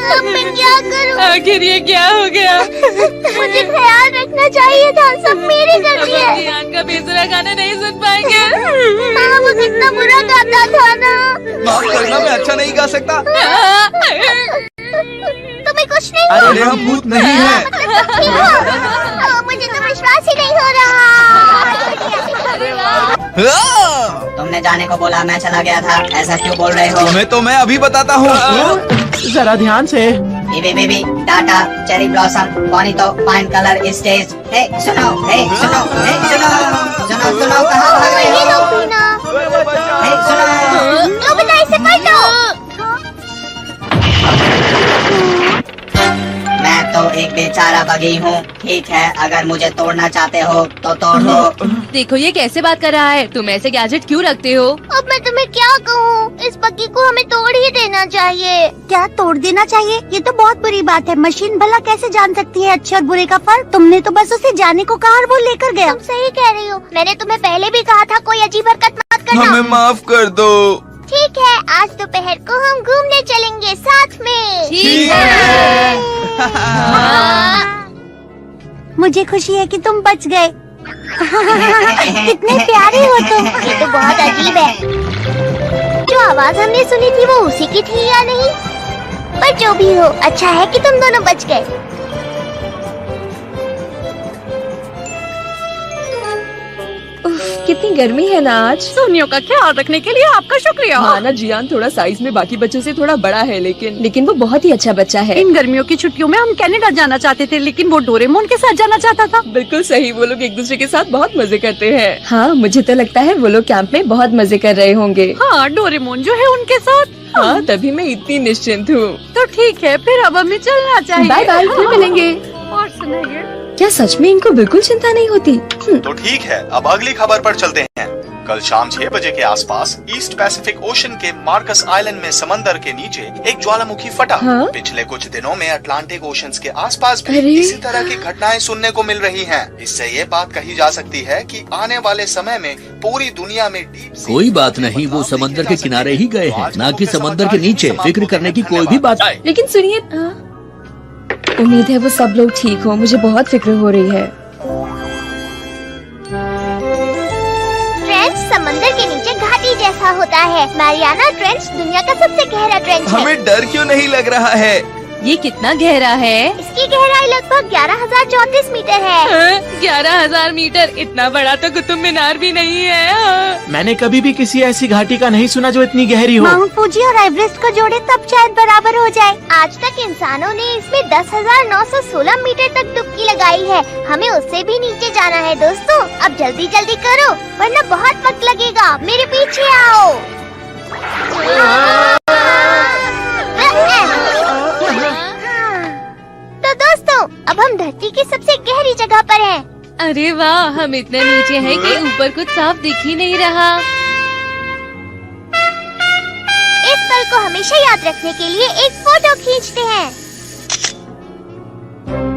अब मैं क्या करूँ? आखिर ये क्या हो गया? मुझे ख्याल रखना चाहिए था, सब मेरी गलती है। जियान का बेसुरा गाना नहीं सुन पाएंगे। हाँ, वो कितना बुरा गाता था ना। माफ करना, मैं अच्छा नहीं गा सकता। तुम्हें कुछ नहीं हुआ? अरे हम भूत नहीं हैं। मुझे तो विश्वास ही नहीं हो रहा। तुमने जाने को बोला, मैं चला गया था। ऐसा क्यों बोल रहे हो? तुम्हें तो मैं अभी बताता हूँ। जरा ध्यान से। Baby, Tata, cherry blossom, bonito, pine colour stage. हे सुनो, हे सुनो, हे सुनो, सुनो सुनो, कहाँ भाग रहे ये हो? लो पीना। हे सुनो। नोबिता, इसे पलटो। मैं तो एक बेचारा बगी हूँ। ठीक है, अगर मुझे तोड़ना चाहते हो तो तोड़ दो। देखो ये कैसे बात कर रहा है। तुम ऐसे गैजेट क्यों रखते हो? अब मैं तुम्हें क्या कहूँ? इस बग्गी को हमें तोड़ ही देना चाहिए। क्या तोड़ देना चाहिए? ये तो बहुत बुरी बात है। मशीन भला कैसे जान सकती है अच्छे और बुरे का फर्क? तुमने तो बस उसे जाने को कहा और वो लेकर गया। तुम सही कह रही हो। मैंने तुम्हें पहले भी कहा था कोई अजीब हरकत मत करना। हमें माफ कर दो। ठीक है, आज दोपहर को हम घूमने चलेंगे साथ में। ठीक है। मुझे खुशी है कि तुम बच गए। कितने प्यारे हो तुम। ये तो बहुत अजीब है। जो आवाज हमने सुनी थी वो उसी की थी या नहीं? पर जो भी हो, अच्छा है कि तुम दोनों बच गए। उफ, कितनी गर्मी है ना आज। सोनियो का ख्याल रखने के लिए आपका शुक्रिया। हाँ ना, जियान थोड़ा साइज में बाकी बच्चों से थोड़ा बड़ा है, लेकिन वो बहुत ही अच्छा बच्चा है। इन गर्मियों की छुट्टियों में हम कनाडा जाना चाहते थे, लेकिन वो डोरेमोन के साथ जाना चाहता था। बिल्कुल सही, वो लोग एक दूसरे के साथ बहुत मजे करते हैं। हाँ, मुझे तो लगता है वो लोग कैंप में बहुत मजे कर रहे होंगे। हाँ, डोरेमोन जो है उनके साथ। हाँ, तभी मैं इतनी निश्चिंत हूँ। तो ठीक है, फिर अब हमें चलना चाहिए। बाय बाय, फिर मिलेंगे। और सुनाइए। क्या सच में इनको बिल्कुल चिंता नहीं होती? तो ठीक है, अब अगली खबर पर चलते हैं। कल शाम 6 बजे के आसपास ईस्ट पैसिफिक ओशन के मार्कस आइलैंड में समंदर के नीचे एक ज्वालामुखी फटा। हाँ? पिछले कुछ दिनों में अटलांटिक ओशन के आसपास भी अरे? इसी तरह की घटनाएं सुनने को मिल रही हैं। इससे ये बात कही जा सकती है कि आने वाले समय में पूरी दुनिया में डीप सी कोई बात नहीं, वो समंदर के किनारे ही गए हैं, ना कि समंदर के नीचे। फिक्र करने की कोई भी बात नहीं। लेकिन सुनिए, उम्मीद है वो सब लोग ठीक हो। मुझे बहुत फिक्र हो रही है। ट्रेंच समंदर के नीचे घाटी जैसा होता है। मैरियाना ट्रेंच दुनिया का सबसे गहरा ट्रेंच है। हमें डर क्यों नहीं लग रहा है? ये कितना गहरा है? इसकी गहराई लगभग 11,034 मीटर है। 11,000 मीटर, इतना बड़ा तो कुतुब मीनार भी नहीं है। मैंने कभी भी किसी ऐसी घाटी का नहीं सुना जो इतनी गहरी हो। माउंट फूजी और एवरेस्ट को जोड़े तब शायद बराबर हो जाए। आज तक इंसानों ने इसमें 10,916 मीटर तक डुबकी लगाई है। हमें उससे भी नीचे जाना है दोस्तों। अब जल्दी जल्दी करो, वरना बहुत वक्त लगेगा। मेरे पीछे आओ। तो दोस्तों, अब हम धरती की सबसे गहरी जगह पर हैं। अरे वाह, हम इतने नीचे हैं कि ऊपर कुछ साफ दिख ही नहीं रहा। इस पल को हमेशा याद रखने के लिए एक फोटो खींचते हैं।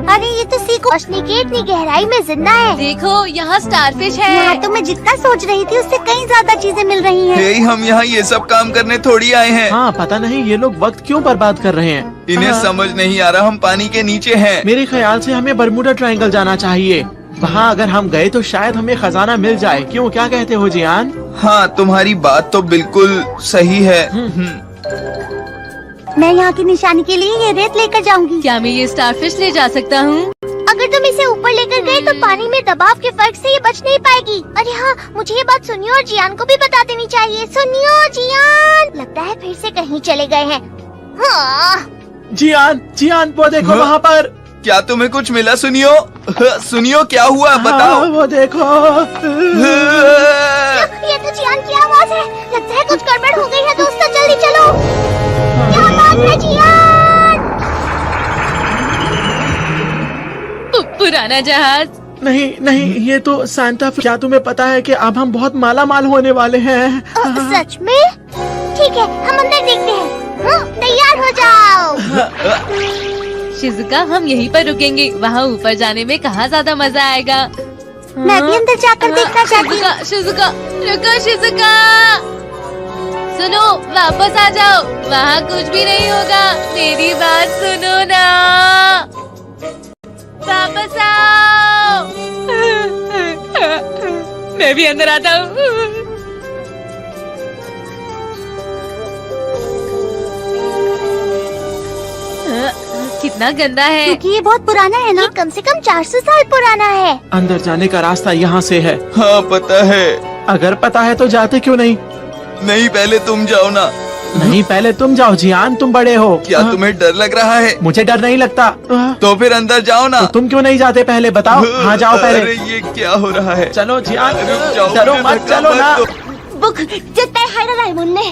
अरे ये तो सी रोशनी की इतनी गहराई में जिंदा है। देखो, यहाँ स्टारफिश है। यहाँ तो मैं जितना सोच रही थी उससे कई ज्यादा चीजें मिल रही हैं। हे, हम यहाँ ये सब काम करने थोड़ी आए हैं। हाँ, पता नहीं ये लोग वक्त क्यों बर्बाद कर रहे हैं। इन्हें समझ नहीं आ रहा हम पानी के नीचे हैं। मेरे ख्याल से हमें बरमूडा ट्रायंगल जाना चाहिए। वहाँ अगर हम गए तो शायद हमें खजाना मिल जाए। क्यों, क्या कहते हो जियान? हाँ, तुम्हारी बात तो बिल्कुल सही है। मैं यहाँ की निशानी के लिए ये रेत लेकर जाऊंगी। क्या मैं ये स्टारफिश ले जा सकता हूँ? अगर तुम इसे ऊपर लेकर गए तो पानी में दबाव के फर्क से ये बच नहीं पाएगी। अरे हाँ, मुझे ये बात सुनियो और जियान को भी बता देनी चाहिए। सुनियो जियान, लगता है फिर से कहीं चले गए हैं। हाँ। जियान वो देखो, हाँ? वहाँ पर। क्या तुम्हें कुछ मिला? सुनियो, सुनियो क्या हुआ बताओ। हाँ, वो देखो। ये तो जियान की आवाज है। लगता है कुछ गड़बड़ हो गई है दोस्तों, जल्दी चलो। क्या बात है जियान? पुराना जहाज। नहीं, ये तो सांता। क्या तुम्हें पता है कि अब हम बहुत माला माल होने वाले हैं? सच में? ठीक है, हम अंदर देखते हैं। तैयार हो जाओ। शिजुका, हम यहीं पर रुकेंगे। वहाँ ऊपर जाने में कहाँ ज्यादा मजा आएगा। मैं भी अंदर जाकर देखना चाहती हूँ। शिजुका, रुको शिजुका। सुनो, वापस आ जाओ। वहाँ कुछ भी नहीं होगा। मेरी बात सुनो ना, वापस आओ। मैं भी अंदर आता हूँ। कितना गंदा है। क्योंकि ये बहुत पुराना है ना। ये कम से कम 400 साल पुराना है। अंदर जाने का रास्ता यहाँ से है। हाँ, पता है। अगर पता है तो जाते क्यों नहीं? नहीं, पहले तुम जाओ ना। नहीं, पहले तुम जाओ जियान, तुम बड़े हो। क्या तुम्हें डर लग रहा है? मुझे डर नहीं लगता। तो फिर अंदर जाओ ना। तो तुम क्यों नहीं जाते? पहले बताओ। हाँ, जाओ पहले। अरे ये क्या हो रहा है? चलो जियान, रुक जाओ, डरो मुझे मत, धक्का चलो ना।僕絶対入らないもんね。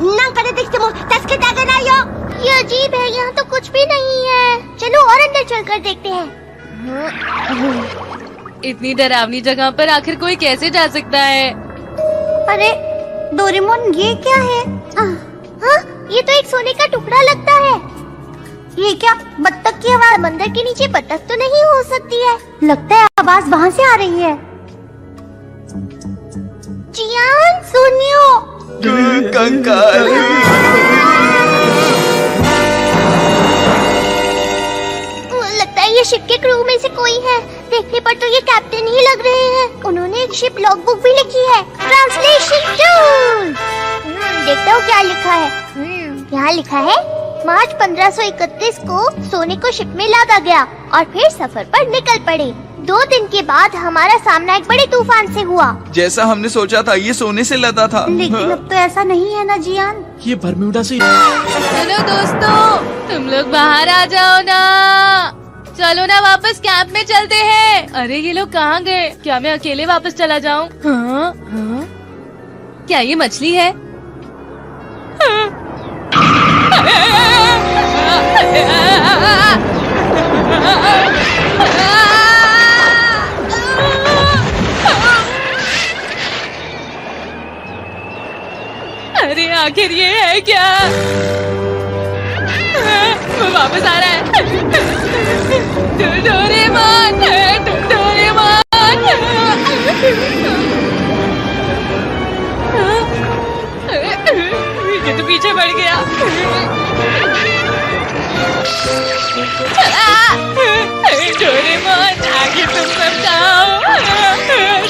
なんか出てきても助けてあげないよ。ये अजीब है, यहाँ तो कुछ भी नहीं है। चलो और अंदर चलकर देखते हैं। इतनी डरावनी जगह पर आखिर कोई कैसे जा सकता है? अरे डोरेमोन, ये क्या है? हाँ, ये तो एक सोने का टुकड़ा लगता है। ये क्या बत्तख की आवाज? मंदिर के नीचे बत्तख तो नहीं हो सकती है। लगता है आवाज वहाँ से आ रही है। जियान, सुनियो। कंकाल। लगता है ये शिप के क्रू में से कोई है। देखने पर तो ये कैप्टन ही लग रहे हैं। उन्होंने एक शिप लॉगबुक भी लिखी है। Translation tool. देखता हूँ क्या लिखा है। यहाँ लिखा है, मार्च 1531 को सोने को शिप में लादा गया और फिर सफर पर निकल पड़े। 2 दिन के बाद हमारा सामना एक बड़े तूफान से हुआ। जैसा हमने सोचा था ये सोने से लदा था। लेकिन अब तो ऐसा नहीं है ना जियान। ये बरम्यूडा से चलो दोस्तों, तुम लोग बाहर आ जाओ ना। चलो ना वापस कैंप में चलते हैं। अरे ये लोग कहाँ गए? क्या मैं अकेले वापस चला जाऊँ? हाँ? हाँ? क्या ये मछली है? अरे आखिर ये है क्या? वो वापस आ रहा है। Doraemon, Doraemon. ये तो पीछे बढ़ गया। डोरेमोन, आगे तुम सब जाओ।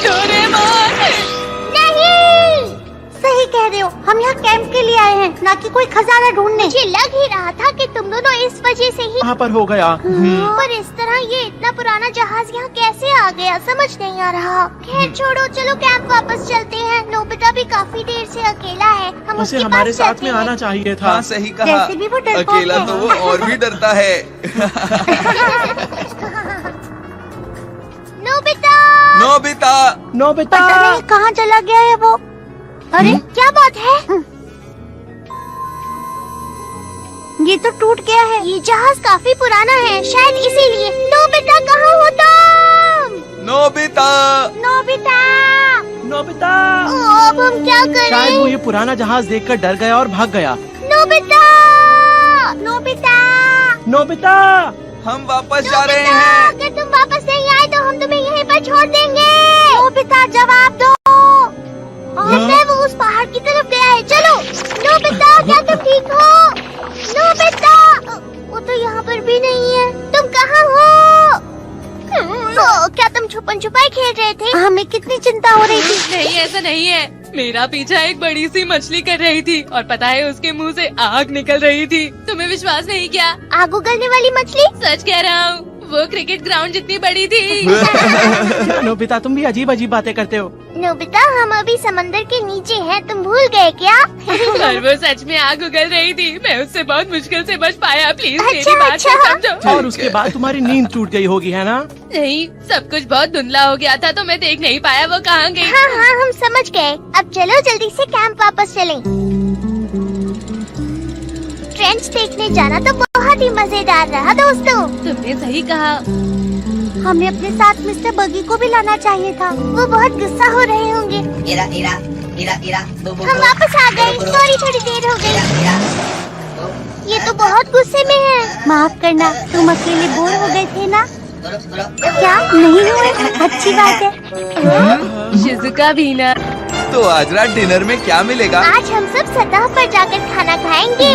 डोरेमोन। नहीं, सही कह रहे हो। हम यहाँ कैंप के लिए आए हैं, ना कि कोई खजाना ढूंढने। मुझे लग ही रहा था कि तुम दोनों इस वजह से ही वहाँ पर हो गया। पर इस तरह ये इतना पुराना जहाज यहाँ कैसे आ गया, समझ नहीं आ रहा। खैर छोड़ो, चलो कैंप वापस चलते हैं। नोबिता भी काफी देर से अकेला है। हम उसे उसके हमारे पास साथ चलते में हैं। आना चाहिए था। हाँ सही कहा। वैसे भी वो डरपोक अकेला है। तो वो और भी डरता है। Nobita, Nobita, Nobita. पता नहीं कहाँ चला गया है वो। अरे क्या बात है? ये तो टूट गया है। ये जहाज काफी पुराना है, शायद इसीलिए। नोबिता कहाँ हो तुम? Nobita, Nobita, Nobita. अब हम क्या करें? शायद वो ये पुराना जहाज देखकर डर गया और भाग गया। Nobita, Nobita, Nobita. हम वापस जा रहे हैं। अगर तुम वापस नहीं आए तो हम तुम्हें यहीं पर छोड़ देंगे। नोबिता जवाब दो। लगता है वो उस पहाड़ की तरफ गया है। चलो नोबिता, क्या तुम ठीक हो? नोबिता, वो तो यहाँ पर भी नहीं है। तुम कहाँ हो? क्या तुम छुपन छुपाई खेल रहे थे? हमें कितनी चिंता हो रही थी। नहीं, ऐसा नहीं है। मेरा पीछा एक बड़ी सी मछली कर रही थी और पता है उसके मुंह से आग निकल रही थी। तुम्हें विश्वास नहीं क्या? आग उगलने वाली मछली? सच कह रहा हूँ, वो क्रिकेट ग्राउंड जितनी बड़ी थी। नोबिता, तुम भी अजीब अजीब बातें करते हो। नोबिता, हम अभी समंदर के नीचे हैं, तुम भूल गए क्या? पर वो सच में आग उगल रही थी। मैं उससे बहुत मुश्किल से बच पाया। प्लीज मेरी अच्छा, बात अच्छा। को समझो। और उसके बाद तुम्हारी नींद टूट गई होगी, है ना? नहीं, सब कुछ बहुत धुंधला हो गया था तो मैं देख नहीं पाया वो कहाँ गई। हाँ हाँ, हम समझ गए। अब चलो जल्दी से कैंप वापस चलें। ट्रेंच देखने जाना तो बहुत ही मजेदार रहा दोस्तों। तुमने सही कहा। हमें अपने साथ मिस्टर बगी को भी लाना चाहिए था। वो बहुत गुस्सा हो रहे होंगे। इरा इरा इरा इरा हम वापस आ गए। सॉरी, थोड़ी देर हो गई। ये तो बहुत गुस्से में है। माफ करना, तुम अकेले बोर हो गए थे ना? क्या नहीं हुए? अच्छी बात है। शिजुका भी ना। तो आज रात डिनर में क्या मिलेगा? आज हम सब सतह पर जाकर खाना खाएंगे,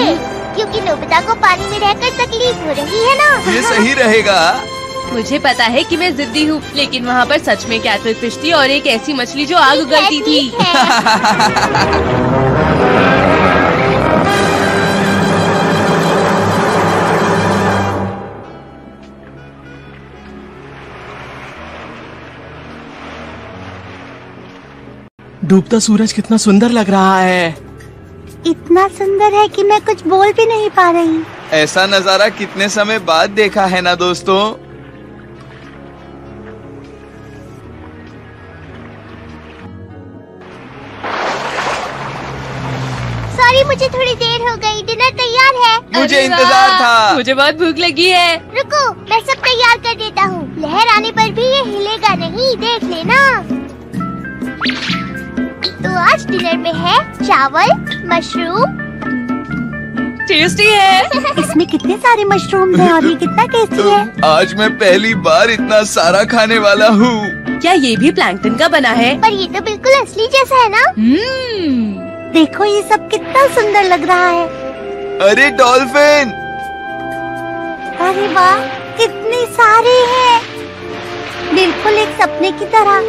क्योंकि नोबिता को पानी में रहकर तकलीफ हो रही है ना। ये सही रहेगा। मुझे पता है कि मैं जिद्दी हूँ, लेकिन वहाँ पर सच में कैटल फिश थी और एक ऐसी मछली जो आग उगलती थी। डूबता सूरज कितना सुंदर लग रहा है। इतना सुंदर है कि मैं कुछ बोल भी नहीं पा रही। ऐसा नजारा कितने समय बाद देखा है ना दोस्तों। सॉरी, मुझे थोड़ी देर हो गई। डिनर तैयार है। मुझे अरे इंतजार वाह, था। मुझे बहुत भूख लगी है। रुको, मैं सब तैयार कर देता हूँ। लहर आने पर भी ये हिलेगा नहीं, देख लेना। तो आज डिनर में है चावल, मशरूम। टेस्टी है। इसमें कितने सारे मशरूम हैं और ये कितना टेस्टी है। आज मैं पहली बार इतना सारा खाने वाला हूँ। क्या ये भी प्लैंकटन का बना है? पर ये तो बिल्कुल असली जैसा है ना। देखो ये सब कितना सुंदर लग रहा है। अरे डॉल्फिन। अरे वाह, कितने सारे हैं, बिल्कुल एक सपने की तरह।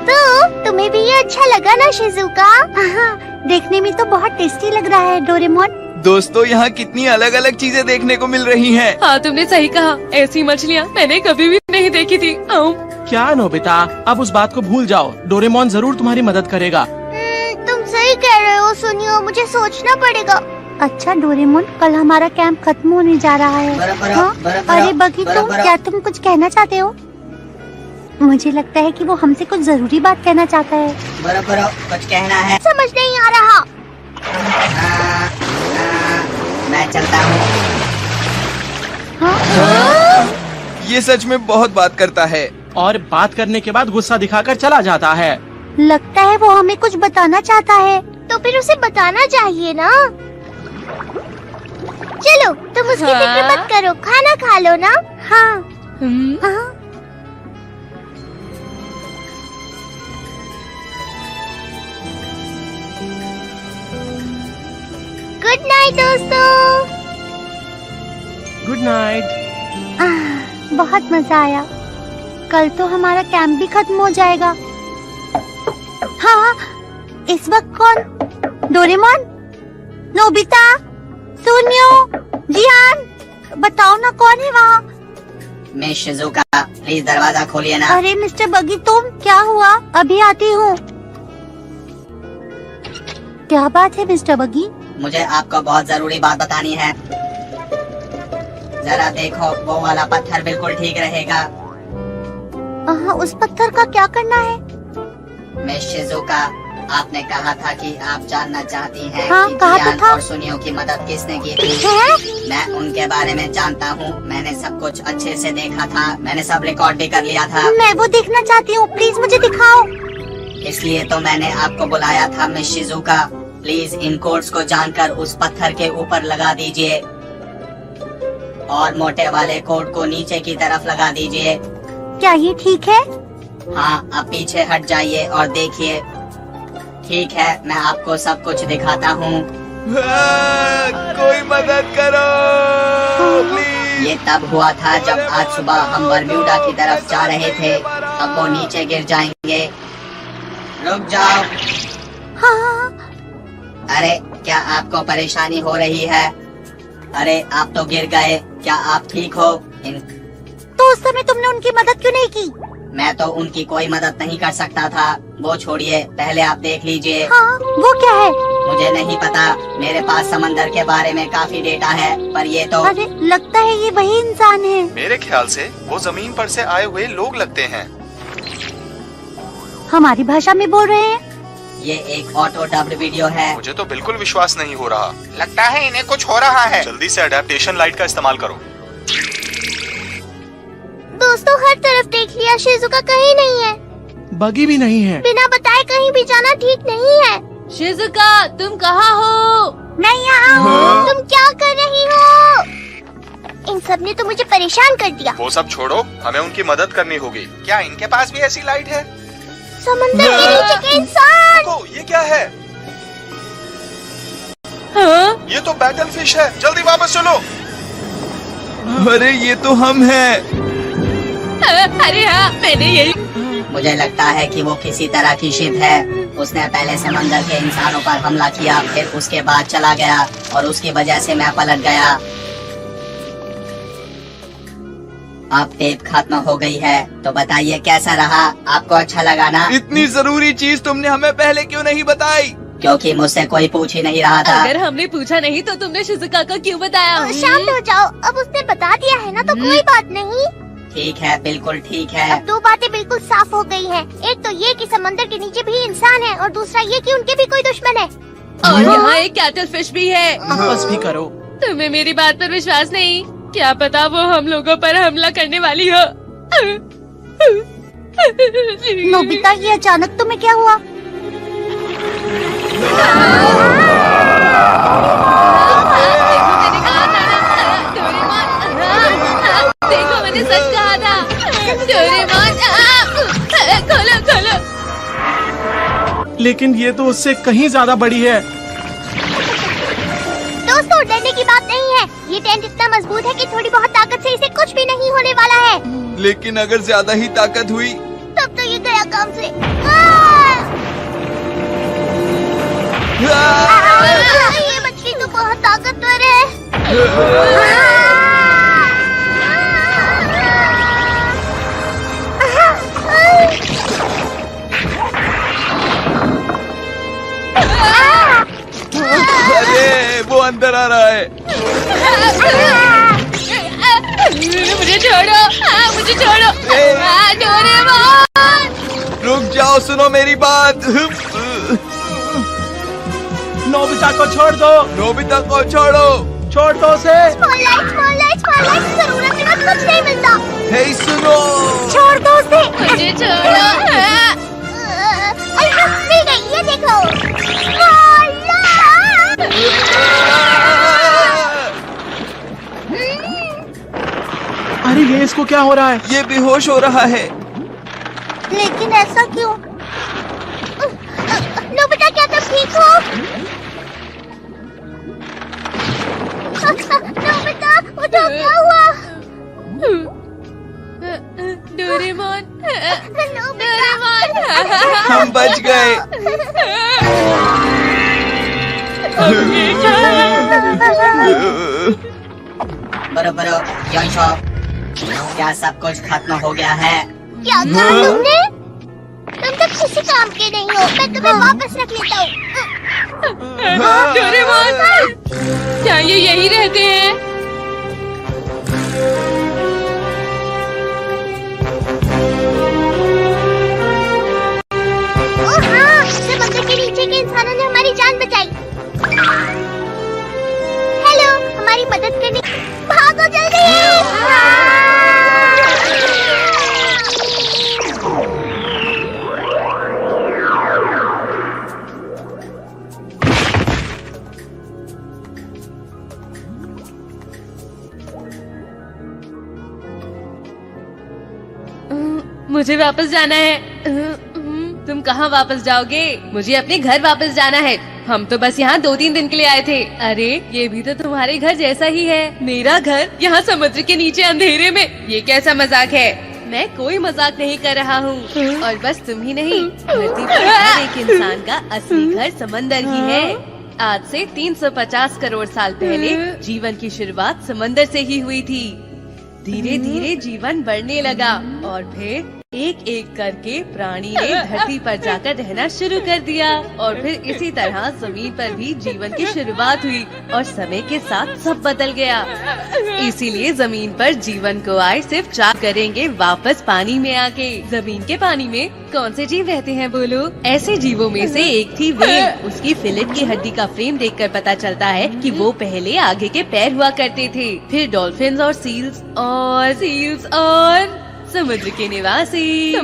तो तुम्हें भी ये अच्छा लगा ना शिजुका? हाँ, देखने में तो बहुत टेस्टी लग रहा है डोरेमोन। दोस्तों यहाँ कितनी अलग अलग चीजें देखने को मिल रही हैं। हाँ तुमने सही कहा, ऐसी मछलियाँ मैंने कभी भी नहीं देखी थी। क्या नोबिता, अब उस बात को भूल जाओ, डोरेमोन जरूर तुम्हारी मदद करेगा। तुम सही कह रहे हो सुनियो, मुझे सोचना पड़ेगा। अच्छा डोरेमोन, कल हमारा कैंप खत्म होने जा रहा है। हाँ? अरे बगी क्या तुम कुछ कहना चाहते हो? मुझे लगता है कि वो हमसे कुछ जरूरी बात कहना चाहता है। बरो कुछ कहना है। समझ नहीं आ रहा। मैं चलता हूँ। ये सच में बहुत बात करता है और बात करने के बाद गुस्सा दिखाकर चला जाता है। लगता है वो हमें कुछ बताना चाहता है, तो फिर उसे बताना चाहिए ना। चलो तुम उसकी फिक्र मत करो, खाना खा लो ना। हाँ हाँ। गुड नाइट दोस्तों। Good night. बहुत मजा आया। कल तो हमारा कैंप भी खत्म हो जाएगा। हाँ, इस वक्त कौन? डोरेमोन, नोबिता, सुनियो, जियान, बताओ ना कौन है वहाँ? मिस शिजुका, प्लीज दरवाजा खोलिए ना। अरे मिस्टर बगी, तुम? क्या हुआ? अभी आती हूँ। क्या बात है मिस्टर बगी? मुझे आपको बहुत जरूरी बात बतानी है। जरा देखो, वो वाला पत्थर बिल्कुल ठीक रहेगा। उस पत्थर का क्या करना है? मिस शिजुका, आपने कहा था कि आप जानना चाहती हैं हाँ, कि कहा जियान तो था। और सुनियो की मदद किसने की थी। मैं उनके बारे में जानता हूँ, मैंने सब कुछ अच्छे से देखा था, मैंने सब रिकॉर्ड भी कर लिया था। मैं वो देखना चाहती हूँ, प्लीज मुझे दिखाओ। इसलिए तो मैंने आपको बुलाया था miss Shizuka. Please in codes को जानकर उस पत्थर के ऊपर लगा दीजिए और मोटे वाले कोड को नीचे की तरफ लगा दीजिए। क्या ये ठीक है? हाँ, अब पीछे हट जाइए और देखिए। ठीक है, मैं आपको सब कुछ दिखाता हूँ। कोई मदद करो प्लीज। ये तब हुआ था जब आज सुबह हम बरम्यूडा की तरफ जा रहे थे। अब वो नीचे गिर जाएंगे। रुक जाओ। हाँ। अरे क्या आपको परेशानी हो रही है? अरे आप तो गिर गए, क्या आप ठीक हो? तो उस समय तुमने उनकी मदद क्यों नहीं की? मैं तो उनकी कोई मदद नहीं कर सकता था। वो छोड़िए, पहले आप देख लीजिए। हाँ, वो क्या है? मुझे नहीं पता, मेरे पास समंदर के बारे में काफी डेटा है, पर ये तो अरे लगता है ये वही इंसान है। मेरे ख्याल से वो जमीन पर से आए हुए लोग लगते हैं। हमारी भाषा में बोल रहे हैं। ये एक ऑटो डब्ड वीडियो है। मुझे तो बिल्कुल विश्वास नहीं हो रहा। लगता है इन्हें कुछ हो रहा है। जल्दी से अडेप्टेशन लाइट का इस्तेमाल करो। दोस्तों हर तरफ देख लिया, शिजुका कहीं नहीं है। बगी भी नहीं है। बिना बताए कहीं भी जाना ठीक नहीं है। शिजुका, तुम कहाँ हो? मैं यहाँ हूँ। तुम क्या कर रही हो? इन सब ने तो मुझे परेशान कर दिया। वो सब छोड़ो, हमें उनकी मदद करनी होगी। क्या इनके पास भी ऐसी लाइट है? समंदर के नीचे के इंसान। ये क्या है? हाँ? ये तो बैटल फिश है, जल्दी वापस चलो। अरे ये तो हम हैं। अरे हाँ, मैंने यही। मुझे लगता है कि वो किसी तरह की शिप है। उसने पहले समंदर के इंसानों पर हमला किया, फिर उसके बाद चला गया और उसकी वजह से मैं पलट गया। अब टेप खत्म हो गई है, तो बताइए कैसा रहा? आपको अच्छा लगा ना? इतनी जरूरी चीज तुमने हमें पहले क्यों नहीं बताई? क्योंकि मुझसे कोई पूछ ही नहीं रहा था। अगर हमने पूछा नहीं तो तुमने शिजुका को क्यों बताया? शांत हो जाओ, अब उसने बता दिया है ना, तो कोई बात नहीं। ठीक है, बिल्कुल ठीक है। अब दो बातें बिल्कुल साफ हो गई हैं। एक तो ये कि समंदर के नीचे भी इंसान है, और दूसरा ये कि उनके भी कोई दुश्मन है। और यहाँ एक कैटल फिश भी है। बस भी करो। तुम्हें मेरी बात पर विश्वास नहीं? क्या पता वो हम लोगों पर हमला करने वाली हो। नोबिता, ये अचानक तुम्हें क्या हुआ? देखो मैंने सच कहा था। डोरेमोन, खोलो खोलो। लेकिन ये तो उससे कहीं ज्यादा बड़ी है। दोस्तों डरने की बात नहीं है। ये टेंट इतना मजबूत है कि थोड़ी बहुत ताकत से इसे कुछ भी नहीं होने वाला है। लेकिन अगर ज्यादा ही ताकत हुई तब तो ये गया काम से। ये मछली तो बहुत ताकतवर अरे वो अंदर आ रहा है। मुझे छोड़ो, मुझे छोड़ो। डोरेमोन, रुक जाओ, सुनो मेरी बात। नोबिता को छोड़ दो, नोबिता को छोड़ो, छोड़ दो उसे। स्पॉटलाइट जरूरत के वक्त कुछ नहीं मिलता। हे सुनो, छोड़ दो उसे। मुझे छोड़ो। अरे मिल गई, ये देखो। अरे ये इसको क्या हो रहा है? ये बेहोश हो रहा है। लेकिन ऐसा क्यों? नोबिता, क्या तुम ठीक हो? नोबिता, उठो, क्या हुआ? डोरेमोन, हम बच गए। बरो यंशो, क्या सब कुछ खत्म हो गया है? क्या कहा तुमने? तुम तो किसी काम के नहीं हो। मैं तुम्हें वापस रख लेता हूँ। डोरेमोन, क्या ये यही रहते हैं? हाँ, समुद्र के नीचे के इंसानों ने हमारी जान बचाई। हेलो, हमारी मदद करने भागो जल्दी। मुझे वापस जाना है। तुम कहाँ वापस जाओगे? मुझे अपने घर वापस जाना है। हम तो बस यहाँ 2-3 दिन के लिए आए थे। अरे ये भी तो तुम्हारे घर जैसा ही है। मेरा घर यहाँ समुद्र के नीचे अंधेरे में। ये कैसा मजाक है? मैं कोई मजाक नहीं कर रहा हूँ। और बस तुम ही नहीं, धरती पर हर एक इंसान का असली घर समंदर ही है। आज से 350 करोड़ साल पहले जीवन की शुरुआत समंदर से ही हुई थी। धीरे धीरे जीवन बढ़ने लगा और फिर एक एक करके प्राणी ने धरती पर जाकर रहना शुरू कर दिया। और फिर इसी तरह जमीन पर भी जीवन की शुरुआत हुई और समय के साथ सब बदल गया। इसीलिए जमीन पर जीवन को आए सिर्फ 4 करेंगे वापस पानी में आके। जमीन के पानी में कौन से जीव रहते हैं बोलो? ऐसे जीवों में से एक थी व्हेल। उसकी फिलेट की हड्डी का फ्रेम देखकर पता चलता है कि वो पहले आगे के पैर हुआ करते थे। फिर डॉल्फिन्स और सील्स और समुद्र के निवासी।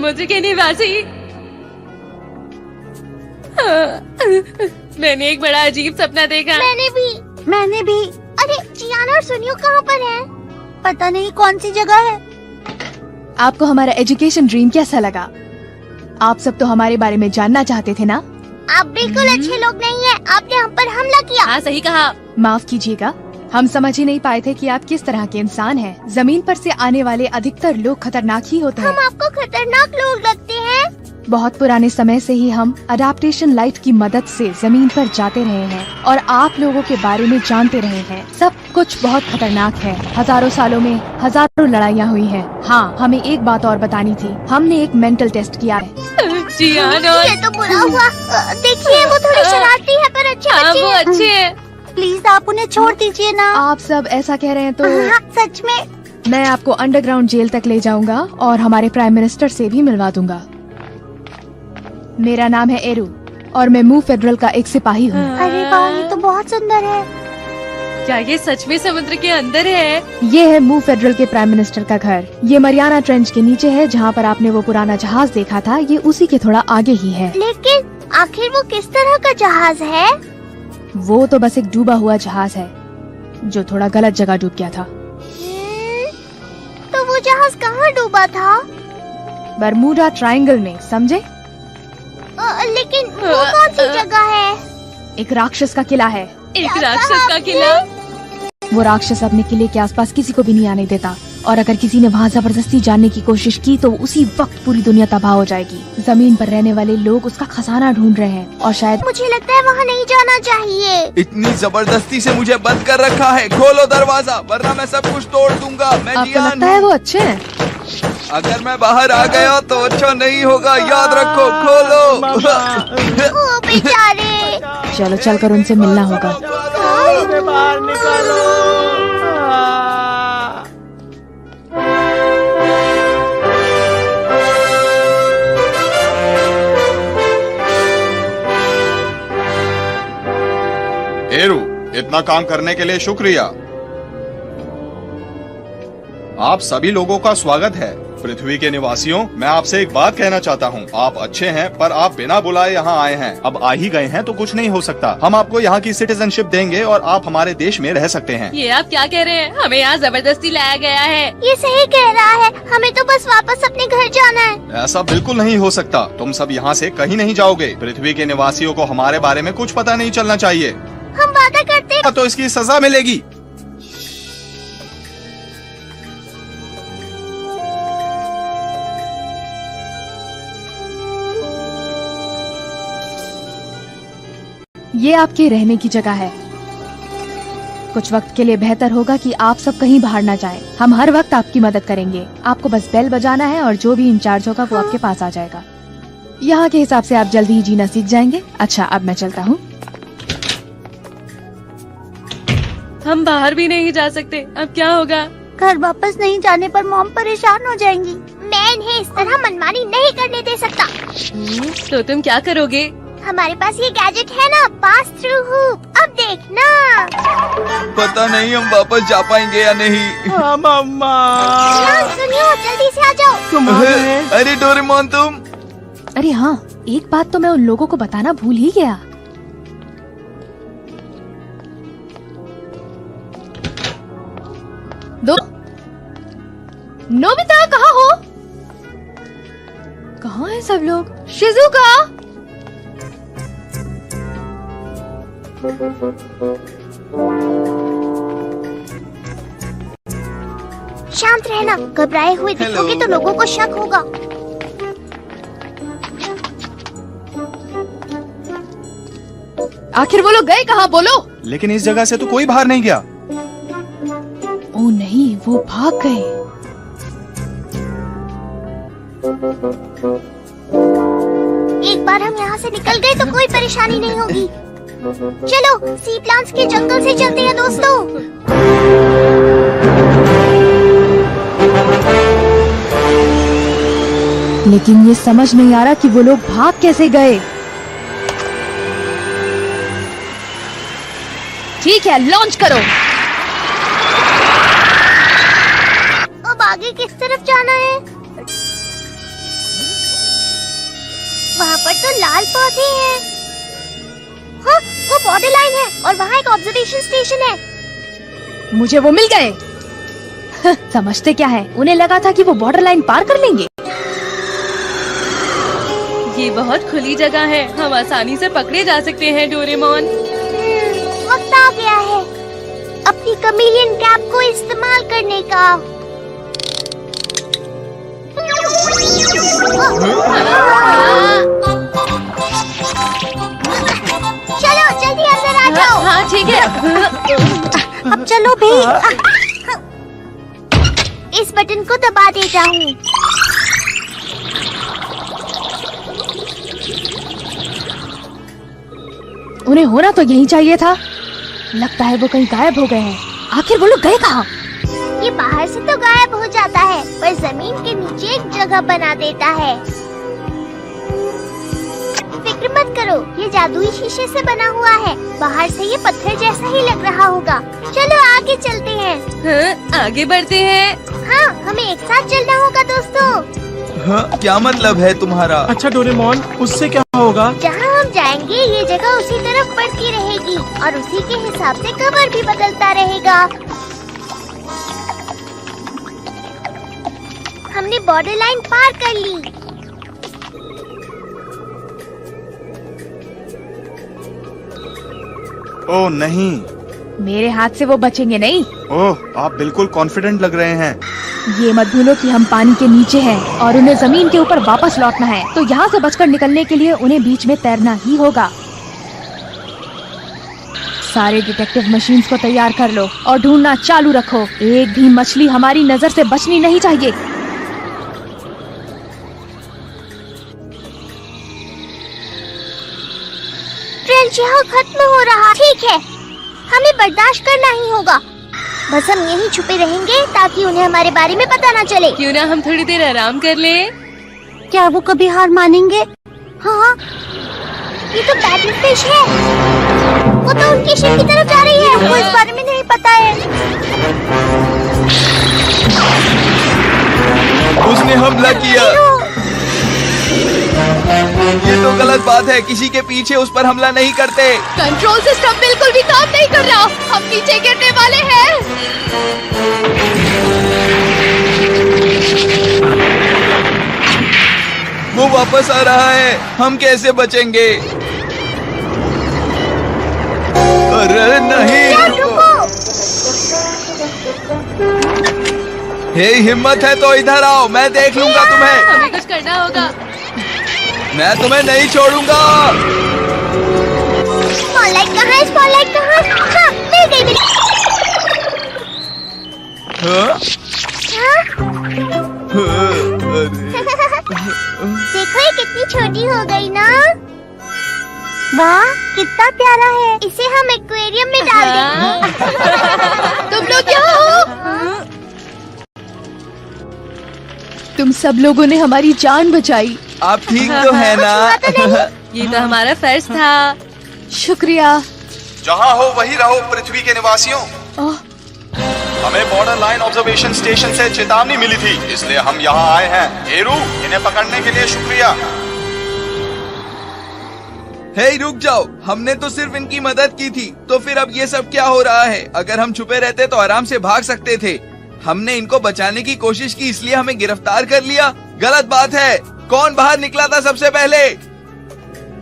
मैंने एक बड़ा अजीब सपना देखा। मैंने भी। अरे जियान और सुनियो कहाँ पर हैं? पता नहीं कौन सी जगह है। आपको हमारा एजुकेशन ड्रीम कैसा लगा? आप सब तो हमारे बारे में जानना चाहते थे ना? आप बिल्कुल अच्छे लोग नहीं हैं। आपने हम पर हमला किया। हाँ सही कहा। माफ कीजिएगा, हम समझ ही नहीं पाए थे कि आप किस तरह के इंसान हैं। जमीन पर से आने वाले अधिकतर लोग खतरनाक ही होते हैं। हम आपको खतरनाक लोग लगते हैं? बहुत पुराने समय से ही हम अडेप्टेशन लाइट की मदद से जमीन पर जाते रहे हैं और आप लोगों के बारे में जानते रहे हैं। सब कुछ बहुत खतरनाक है। हजारों सालों में हजारों लड़ाइयाँ हुई हैं। हाँ, हमें एक बात और बतानी थी। हमने एक मेंटल टेस्ट किया है। ये तो बुरा हुआ। देखिए वो थोड़ी शरारती है पर अच्छे बच्चे वो अच्छे हैं। प्लीज आप उन्हें छोड़ दीजिए ना। आप सब ऐसा कह रहे हैं तो हाँ, सच में। मैं आपको अंडरग्राउंड जेल तक ले जाऊंगा और हमारे प्राइम मिनिस्टर से भी मिलवा दूंगा। मेरा नाम है एरू और मैं मू फेडरल का एक सिपाही हूँ। अरे वाह, ये तो बहुत सुंदर है। क्या ये सच में समुद्र के अंदर है? ये है मू फेडरल के प्राइम मिनिस्टर का घर। ये मरियाना ट्रेंच के नीचे है जहाँ पर आपने वो पुराना जहाज देखा था। ये उसी के थोड़ा आगे ही है। लेकिन आखिर वो किस तरह का जहाज है? वो तो बस एक डूबा हुआ जहाज है जो थोड़ा गलत जगह डूब गया था। तो वो जहाज कहाँ डूबा था? बरमूडा ट्रायंगल में, समझे? लेकिन वो कौन सी जगह है? एक राक्षस का किला है। एक राक्षस का किला? वो राक्षस अपने किले के आसपास किसी को भी नहीं आने देता और अगर किसी ने वहाँ जबरदस्ती जाने की कोशिश की तो उसी वक्त पूरी दुनिया तबाह हो जाएगी। जमीन पर रहने वाले लोग उसका खजाना ढूंढ रहे हैं और शायद मुझे लगता है वहाँ नहीं जाना चाहिए। इतनी जबरदस्ती से मुझे बंद कर रखा है, खोलो दरवाजा वरना मैं सब कुछ तोड़ दूंगा। मैं आपको जियान लगता है वो अच्छे हैं? अगर मैं बाहर आ गया तो अच्छा नहीं होगा, याद रखो। खोलो। ओ बेचारे। चलो चलकर उनसे मिलना होगा। बाहर निकालो। एरू, इतना काम करने के लिए शुक्रिया। आप सभी लोगों का स्वागत है। पृथ्वी के निवासियों, मैं आपसे एक बात कहना चाहता हूँ। आप अच्छे हैं पर आप बिना बुलाए यहाँ आए हैं। अब आ ही गए हैं तो कुछ नहीं हो सकता। हम आपको यहाँ की सिटीजनशिप देंगे और आप हमारे देश में रह सकते हैं। ये आप क्या कह रहे हैं? हमें यहाँ जबरदस्ती लाया गया है। ये सही कह रहा है, हमें तो बस वापस अपने घर जाना है। ऐसा बिल्कुल नहीं हो सकता। तुम सब यहाँ से कहीं नहीं जाओगे। पृथ्वी के निवासियों को हमारे बारे में कुछ पता नहीं चलना चाहिए। हम वादा करते हैं। तो इसकी सजा मिलेगी। ये आपके रहने की जगह है। कुछ वक्त के लिए बेहतर होगा कि आप सब कहीं बाहर ना जाएं। हम हर वक्त आपकी मदद करेंगे। आपको बस बेल बजाना है और जो भी इंचार्ज होगा वो आपके पास आ जाएगा। यहाँ के हिसाब से आप जल्दी ही जीना सीख जाएंगे। अच्छा, अब मैं चलता हूँ। हम बाहर भी नहीं जा सकते। अब क्या होगा? घर वापस नहीं जाने पर मॉम परेशान हो जाएंगी। मैं इन्हें इस तरह मनमानी नहीं करने दे सकता। तो तुम क्या करोगे? हमारे पास ये गैजेट है ना, पास थ्रू हुप। अब देखना। पता नहीं हम वापस जा पाएंगे या नहीं। हाँ मम्मा। सुनियो, जल्दी से आ जाओ। अरे डोरेमोन तुम। अरे हाँ, एक बात तो मैं उन लोगों को बताना भूल ही गया। नोबिता कहाँ हो? कहाँ है सब लोग? शिजुका। शांत रहना, घबराए हुए दिखोगे तो लोगों को शक होगा। आखिर वो लोग गए कहाँ, बोलो। लेकिन इस जगह से तो कोई बाहर नहीं गया। ओ नहीं, वो भाग गए। एक बार हम यहाँ से निकल गए तो कोई परेशानी नहीं होगी। चलो सी प्लांट्स के जंगल से चलते हैं दोस्तों। लेकिन ये समझ नहीं आ रहा कि वो लोग भाग कैसे गए। ठीक है, लॉन्च करो। अब आगे किस तरफ जाना है? वहाँ पर तो लाल पौधे हैं। हाँ, वो बॉर्डर लाइन है और वहाँ एक ऑब्जर्वेशन स्टेशन है। मुझे वो मिल गए। समझते क्या है, उन्हें लगा था कि वो बॉर्डर लाइन पार कर लेंगे। ये बहुत खुली जगह है, हम आसानी से पकड़े जा सकते हैं डोरेमोन। वक्त आ गया है अपनी कमीलियन कैप को इस्तेमाल करने का। चलो जल्दी अंदर आ जाओ। हाँ ठीक है। अब चलो भी। इस बटन को दबा देता हूँ। उन्हें होना तो यही चाहिए था। लगता है वो कहीं गायब हो गए हैं। आखिर वो लोग गए कहाँ? ये बाहर से तो गायब हो जाता है, पर जमीन के नीचे एक जगह बना देता है। फिक्र मत करो, ये जादुई शीशे से बना हुआ है। बाहर से ये पत्थर जैसा ही लग रहा होगा। चलो आगे चलते हैं। हाँ, आगे बढ़ते हैं। हाँ, हमें एक साथ चलना होगा दोस्तों। हाँ, क्या मतलब है तुम्हारा? अच्छा डोरेमोन, उससे क्या होगा? जहाँ हम जाएंगे ये जगह उसी तरफ बढ़ती रहेगी और उसी के हिसाब से कवर भी बदलता रहेगा। हमने बॉर्डर लाइन पार कर ली। ओह नहीं, मेरे हाथ से वो बचेंगे नहीं। ओह, आप बिल्कुल कॉन्फिडेंट लग रहे हैं। ये मत भूलो कि हम पानी के नीचे हैं और उन्हें जमीन के ऊपर वापस लौटना है, तो यहाँ से बचकर निकलने के लिए उन्हें बीच में तैरना ही होगा। सारे डिटेक्टिव मशीन्स को तैयार कर लो और ढूंढना चालू रखो। एक भी मछली हमारी नजर से बचनी नहीं चाहिए। ट्रेल यहाँ खत्म हो रहा। ठीक है, हमें बर्दाश्त करना ही होगा। बस हम यहीं छुपे रहेंगे ताकि उन्हें हमारे बारे में पता न चले। क्यों ना हम थोड़ी देर आराम कर ले? क्या वो कभी हार मानेंगे? हाँ, ये तो बैटल फिश है। वो तो उनकी शिप की तरफ जा रही है। उनको इस बारे में नहीं पता है। उसने हमला किया। ये तो गलत बात है। किसी के पीछे उस पर हमला नहीं करते। कंट्रोल सिस्टम बिल्कुल भी काम नहीं कर रहा। हम नीचे गिरने वाले हैं। वो वापस आ रहा है। हम कैसे बचेंगे? अरे नहीं, हे हिम्मत है तो इधर आओ, मैं देख लूंगा तुम्हें। हमें कुछ करना होगा। मैं तुम्हें नहीं छोड़ूंगा। स्पॉटलाइट कहाँ है? स्पॉटलाइट कहाँ है? हाँ, मिल गई, मिल गई। हाँ? देखो ये कितनी छोटी हो गई ना। वाह, कितना प्यारा है। इसे हम एक्वेरियम में डाल देंगे। तुम लोग क्या हो? तुम सब लोगों ने हमारी जान बचाई। आप ठीक तो है ना? ये तो हमारा फर्ज था। शुक्रिया। जहाँ हो वही रहो पृथ्वी के निवासियों। हमें बॉर्डर लाइन ऑब्जर्वेशन स्टेशन से चेतावनी मिली थी, इसलिए हम यहाँ आए हैं। एरू, इन्हें पकड़ने के लिए शुक्रिया। हे रुक जाओ, हमने तो सिर्फ इनकी मदद की थी, तो फिर अब ये सब क्या हो रहा है? अगर हम छुपे रहते तो आराम से भाग सकते थे। हमने इनको बचाने की कोशिश की, इसलिए हमें गिरफ्तार कर लिया। गलत बात है। कौन बाहर निकला था सबसे पहले?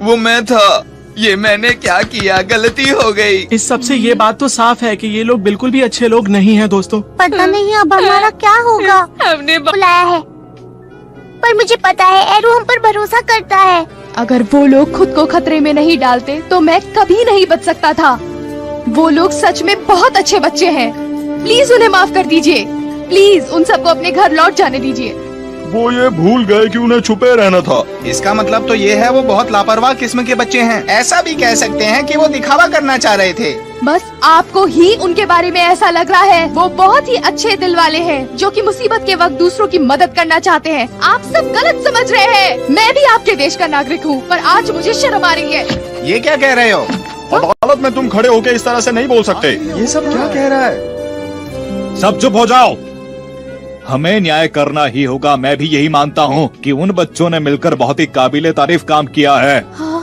वो मैं था। ये मैंने क्या किया? गलती हो गई। इस सब से ये बात तो साफ है कि ये लोग बिल्कुल भी अच्छे लोग नहीं हैं दोस्तों। पता नहीं अब हमारा क्या होगा। हमने बुलाया है, पर मुझे पता है एरू हम पर भरोसा करता है। अगर वो लोग खुद को खतरे में नहीं डालते तो मैं कभी नहीं बच सकता था। वो लोग सच में बहुत अच्छे बच्चे हैं। प्लीज उन्हें माफ कर दीजिए। प्लीज उन सबको अपने घर लौट जाने दीजिए। वो ये भूल गए कि उन्हें छुपे रहना था। इसका मतलब तो ये है वो बहुत लापरवाह किस्म के बच्चे हैं। ऐसा भी कह सकते हैं कि वो दिखावा करना चाह रहे थे। बस आपको ही उनके बारे में ऐसा लग रहा है। वो बहुत ही अच्छे दिल वाले हैं जो कि मुसीबत के वक्त दूसरों की मदद करना चाहते हैं। आप सब गलत समझ रहे हैं। मैं भी आपके देश का नागरिक हूँ, पर आज मुझे शर्म आ रही है। ये क्या कह रहे हो? अदालत में तुम खड़े होकर इस तरह से नहीं बोल सकते। ये सब क्या कह रहा है? सब चुप हो जाओ। हमें न्याय करना ही होगा। मैं भी यही मानता हूँ कि उन बच्चों ने मिलकर बहुत ही काबिले तारीफ काम किया है। हाँ।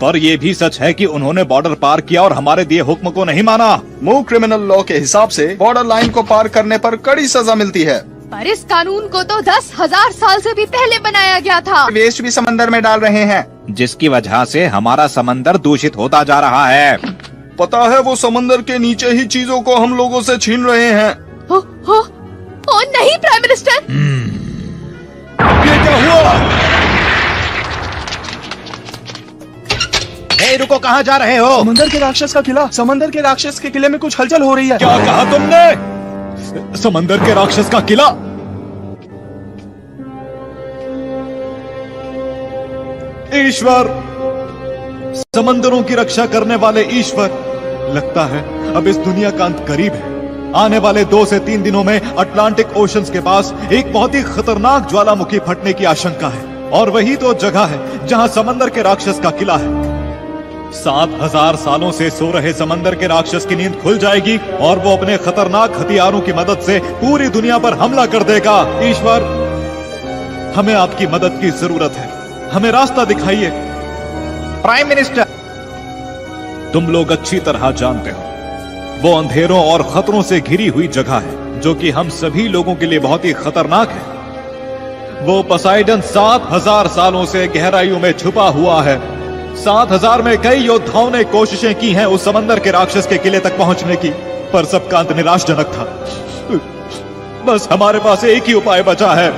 पर ये भी सच है कि उन्होंने बॉर्डर पार किया और हमारे दिए हुक्म को नहीं माना। मूव क्रिमिनल लॉ के हिसाब से बॉर्डर लाइन को पार करने पर कड़ी सजा मिलती है। पर इस कानून को तो 10,000 साल से भी पहले बनाया गया था। वेस्ट भी समंदर में डाल रहे हैं, जिसकी वजह से हमारा समंदर दूषित होता जा रहा है। पता है वो समंदर के नीचे ही चीजों को हम लोगों से छीन रहे हैं। ओ नहीं प्राइम मिनिस्टर। ये क्या हुआ? हे रुको, कहाँ जा रहे हो? समंदर के राक्षस का किला। समंदर के राक्षस के किले में कुछ हलचल हो रही है। क्या कहा तुमने? समंदर के राक्षस का किला? ईश्वर, समंदरों की रक्षा करने वाले ईश्वर, लगता है अब इस दुनिया का अंत करीब है। आने वाले 2 से 3 दिनों में अटलांटिक ओशंस के पास एक बहुत ही खतरनाक ज्वालामुखी फटने की आशंका है, और वही तो जगह है जहां समंदर के राक्षस का किला है। 7,000 सालों से सो रहे समंदर के राक्षस की नींद खुल जाएगी और वो अपने खतरनाक हथियारों की मदद से पूरी दुनिया पर हमला कर देगा। ईश्वर, हमें आपकी मदद की जरूरत है। हमें रास्ता दिखाइए। प्राइम मिनिस्टर, तुम लोग अच्छी तरह जानते हो वो अंधेरों और खतरों से घिरी हुई जगह है जो कि हम सभी लोगों के लिए बहुत ही खतरनाक है। वो पोसाइडन 7,000 सालों से गहराइयों में छुपा हुआ है। 7,000 में कई योद्धाओं ने कोशिशें की हैं उस समंदर के राक्षस के किले तक पहुंचने की, पर सबका अंत निराशजनक था। बस हमारे पास एक ही उपाय बचा है,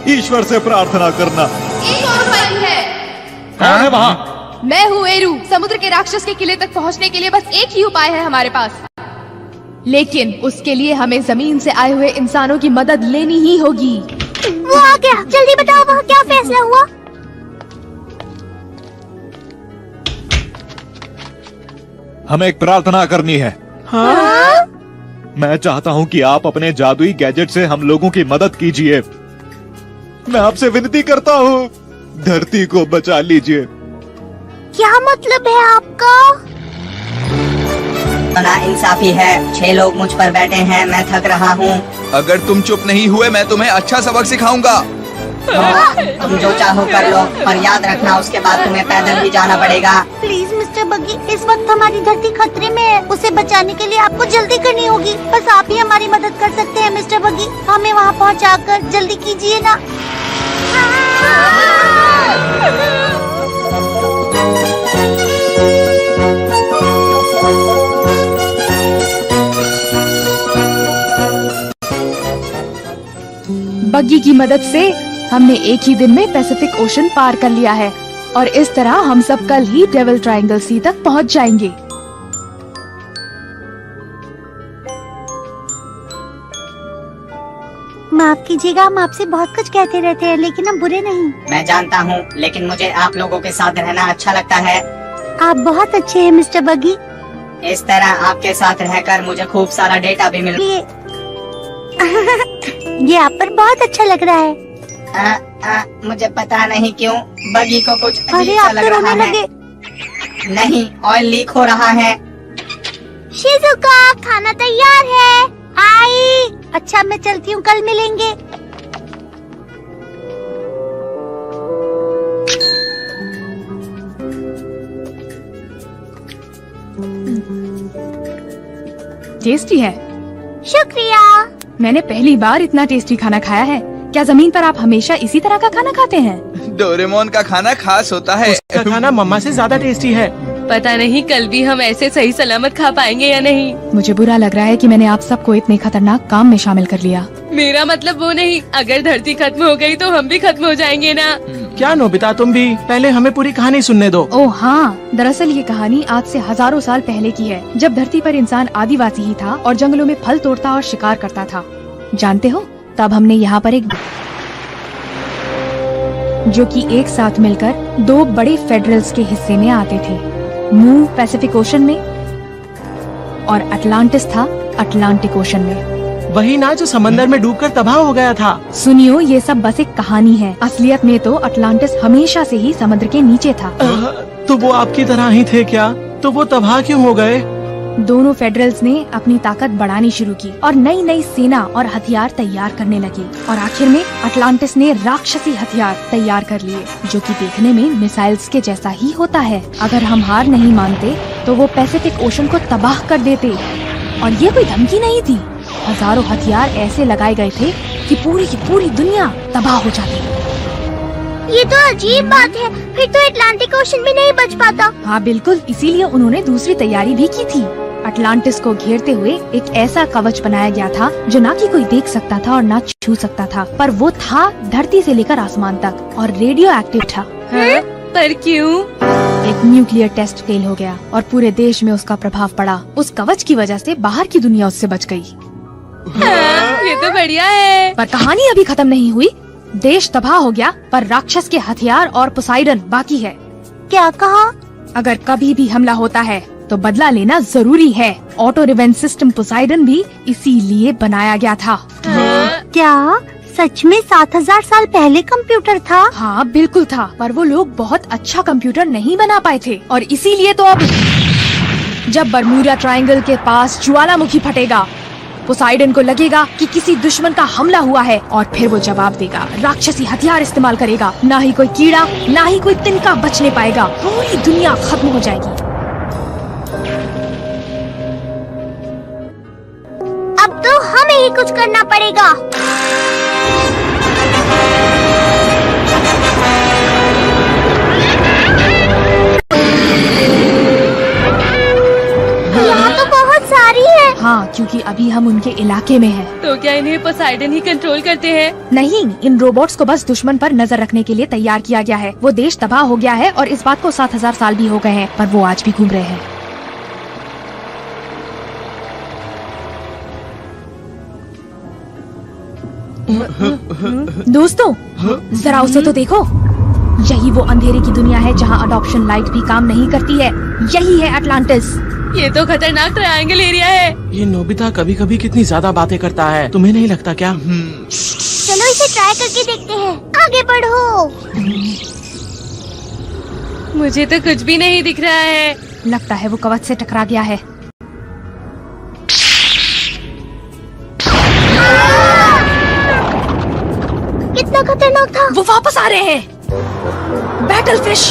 ईश्वर से प्रार्थना करना। एक और उपाय भी है। कौन है वहाँ? मैं हूँ एरू। समुद्र के राक्षस के किले तक पहुँचने के लिए बस एक ही उपाय है हमारे पास, लेकिन उसके लिए हमें जमीन से आए हुए इंसानों की मदद लेनी ही होगी। वो आ गया, जल्दी बताओ वहाँ क्या फैसला हुआ? हमें एक प्रार्थना करनी है। हाँ? मैं चाहता हूँ कि आप अपने जादुई गैजेट से हम लोगों की मदद कीजिए। मैं आपसे विनती करता हूँ, धरती को बचा लीजिए। क्या मतलब है आपका? ना इंसाफी है, 6 लोग मुझ पर बैठे हैं, मैं थक रहा हूँ। अगर तुम चुप नहीं हुए मैं तुम्हें अच्छा सबक सिखाऊंगा। तुम जो चाहो कर लो, पर याद रखना उसके बाद तुम्हें पैदल भी जाना पड़ेगा। प्लीज मिस्टर बग्गी, इस वक्त हमारी धरती खतरे में है। उसे बचाने के लिए आपको जल्दी करनी होगी। बस आप ही हमारी मदद कर सकते हैं मिस्टर बग्गी। हमें वहाँ पहुँचाकर जल्दी कीजिए ना। बग्गी की मदद से हमने एक ही दिन में पैसिफिक ओशन पार कर लिया है और इस तरह हम सब कल ही डेविल ट्रायंगल सी तक पहुंच जाएंगे। माफ कीजिएगा, हम आपसे बहुत कुछ कहते रहते हैं, लेकिन हम बुरे नहीं। मैं जानता हूँ, लेकिन मुझे आप लोगों के साथ रहना अच्छा लगता है। आप बहुत अच्छे हैं मिस्टर बग्गी। इस तरह आपके साथ रहकर मुझे खूब सारा डेटा भी मिल। ये आप पर बहुत अच्छा लग रहा है। मुझे पता नहीं क्यों बगी को कुछ अरे अजीब सा आप लग तो रहा रोने है। लगे। नहीं, ऑयल लीक हो रहा है। शिजुका, खाना तैयार है। आई। अच्छा मैं चलती हूँ, कल मिलेंगे। टेस्टी है। शुक्रिया। मैंने पहली बार इतना टेस्टी खाना खाया है। क्या जमीन पर आप हमेशा इसी तरह का खाना खाते हैं? डोरेमोन का खाना खास होता है। उसका खाना मम्मा से ज्यादा टेस्टी है। पता नहीं कल भी हम ऐसे सही सलामत खा पाएंगे या नहीं। मुझे बुरा लग रहा है कि मैंने आप सबको इतने खतरनाक काम में शामिल कर लिया। मेरा मतलब वो नहीं, अगर धरती खत्म हो गई तो हम भी खत्म हो जाएंगे ना। क्या नोबिता, तुम भी पहले हमें पूरी कहानी सुनने दो। ओह हाँ, दरअसल ये कहानी आज से हजारों साल पहले की है, जब धरती पर इंसान आदिवासी ही था और जंगलों में फल तोड़ता और शिकार करता था। जानते हो, तब हमने यहाँ पर एक जो कि एक साथ मिलकर 2 बड़े फेडरल्स के हिस्से में आते थे। मू पैसिफिक ओशन में और अटलांटिस था अटलांटिक ओशन में। वही ना जो समंदर में डूबकर तबाह हो गया था। सुनियो, ये सब बस एक कहानी है। असलियत में तो अटलांटिस हमेशा से ही समुद्र के नीचे था। तो वो आपकी तरह ही थे क्या? तो वो तबाह क्यों हो गए? दोनों फेडरल्स ने अपनी ताकत बढ़ानी शुरू की और नई नई सेना और हथियार तैयार करने लगे और आखिर में अटलांटिस ने राक्षसी हथियार तैयार कर लिए, जो कि देखने में मिसाइल्स के जैसा ही होता है। अगर हम हार नहीं मानते तो वो पैसिफिक ओशन को तबाह कर देते। और ये कोई धमकी नहीं थी, हजारों हथियार ऐसे लगाए गए थे कि पूरी की पूरी दुनिया तबाह हो जाती। ये तो अजीब बात है, फिर तो अटलांटिक ओशन भी नहीं बच पाता। हाँ बिल्कुल, इसीलिए उन्होंने दूसरी तैयारी भी की थी। अटलांटिस को घेरते हुए एक ऐसा कवच बनाया गया था जो ना कि कोई देख सकता था और ना छू सकता था, पर वो था धरती से लेकर आसमान तक और रेडियो एक्टिव था। हाँ? पर क्यों? एक न्यूक्लियर टेस्ट फेल हो गया और पूरे देश में उसका प्रभाव पड़ा। उस कवच की वजह से बाहर की दुनिया उससे बच गई। हाँ, ये तो बढ़िया है। पर कहानी अभी खत्म नहीं हुई। देश तबाह हो गया, पर राक्षस के हथियार और पोसाइडन बाकी है। क्या कहा? अगर कभी भी हमला होता है तो बदला लेना जरूरी है। ऑटो रिवेंज सिस्टम पोसाइडन भी इसीलिए बनाया गया था। क्या सच में 7000 साल पहले कंप्यूटर था? हाँ बिल्कुल था, पर वो लोग बहुत अच्छा कंप्यूटर नहीं बना पाए थे और इसीलिए तो अब जब बरमूडा ट्रायंगल के पास ज्वालामुखी फटेगा, पोसाइडन को लगेगा कि किसी दुश्मन का हमला हुआ है और फिर वो जवाब देगा, राक्षसी हथियार इस्तेमाल करेगा। ना ही कोई कीड़ा ना ही कोई तिनका बचने पाएगा, पूरी दुनिया खत्म हो जाएगी। अब तो हमें ही कुछ करना पड़ेगा। यहाँ तो बहुत सारी है। हाँ हाँ, क्योंकि अभी हम उनके इलाके में हैं। तो क्या इन्हें पोसाइडन ही कंट्रोल करते हैं? नहीं, इन रोबोट्स को बस दुश्मन पर नजर रखने के लिए तैयार किया गया है। वो देश तबाह हो गया है और इस बात को 7000 साल भी हो गए हैं, पर वो आज भी घूम रहे हैं। दोस्तों, जरा उसे तो देखो। यही वो अंधेरे की दुनिया है जहाँ अडॉप्शन लाइट भी काम नहीं करती है। यही है अटलांटिस। ये तो खतरनाक ट्रायंगल एरिया है। ये नोबिता कभी कभी कितनी ज्यादा बातें करता है, तुम्हें नहीं लगता क्या? चलो इसे ट्राई करके देखते हैं। आगे बढ़ो। मुझे तो कुछ भी नहीं दिख रहा है। लगता है वो कवच से टकरा गया है। कितना खतरनाक था। वो वापस आ रहे हैं। Battle fish.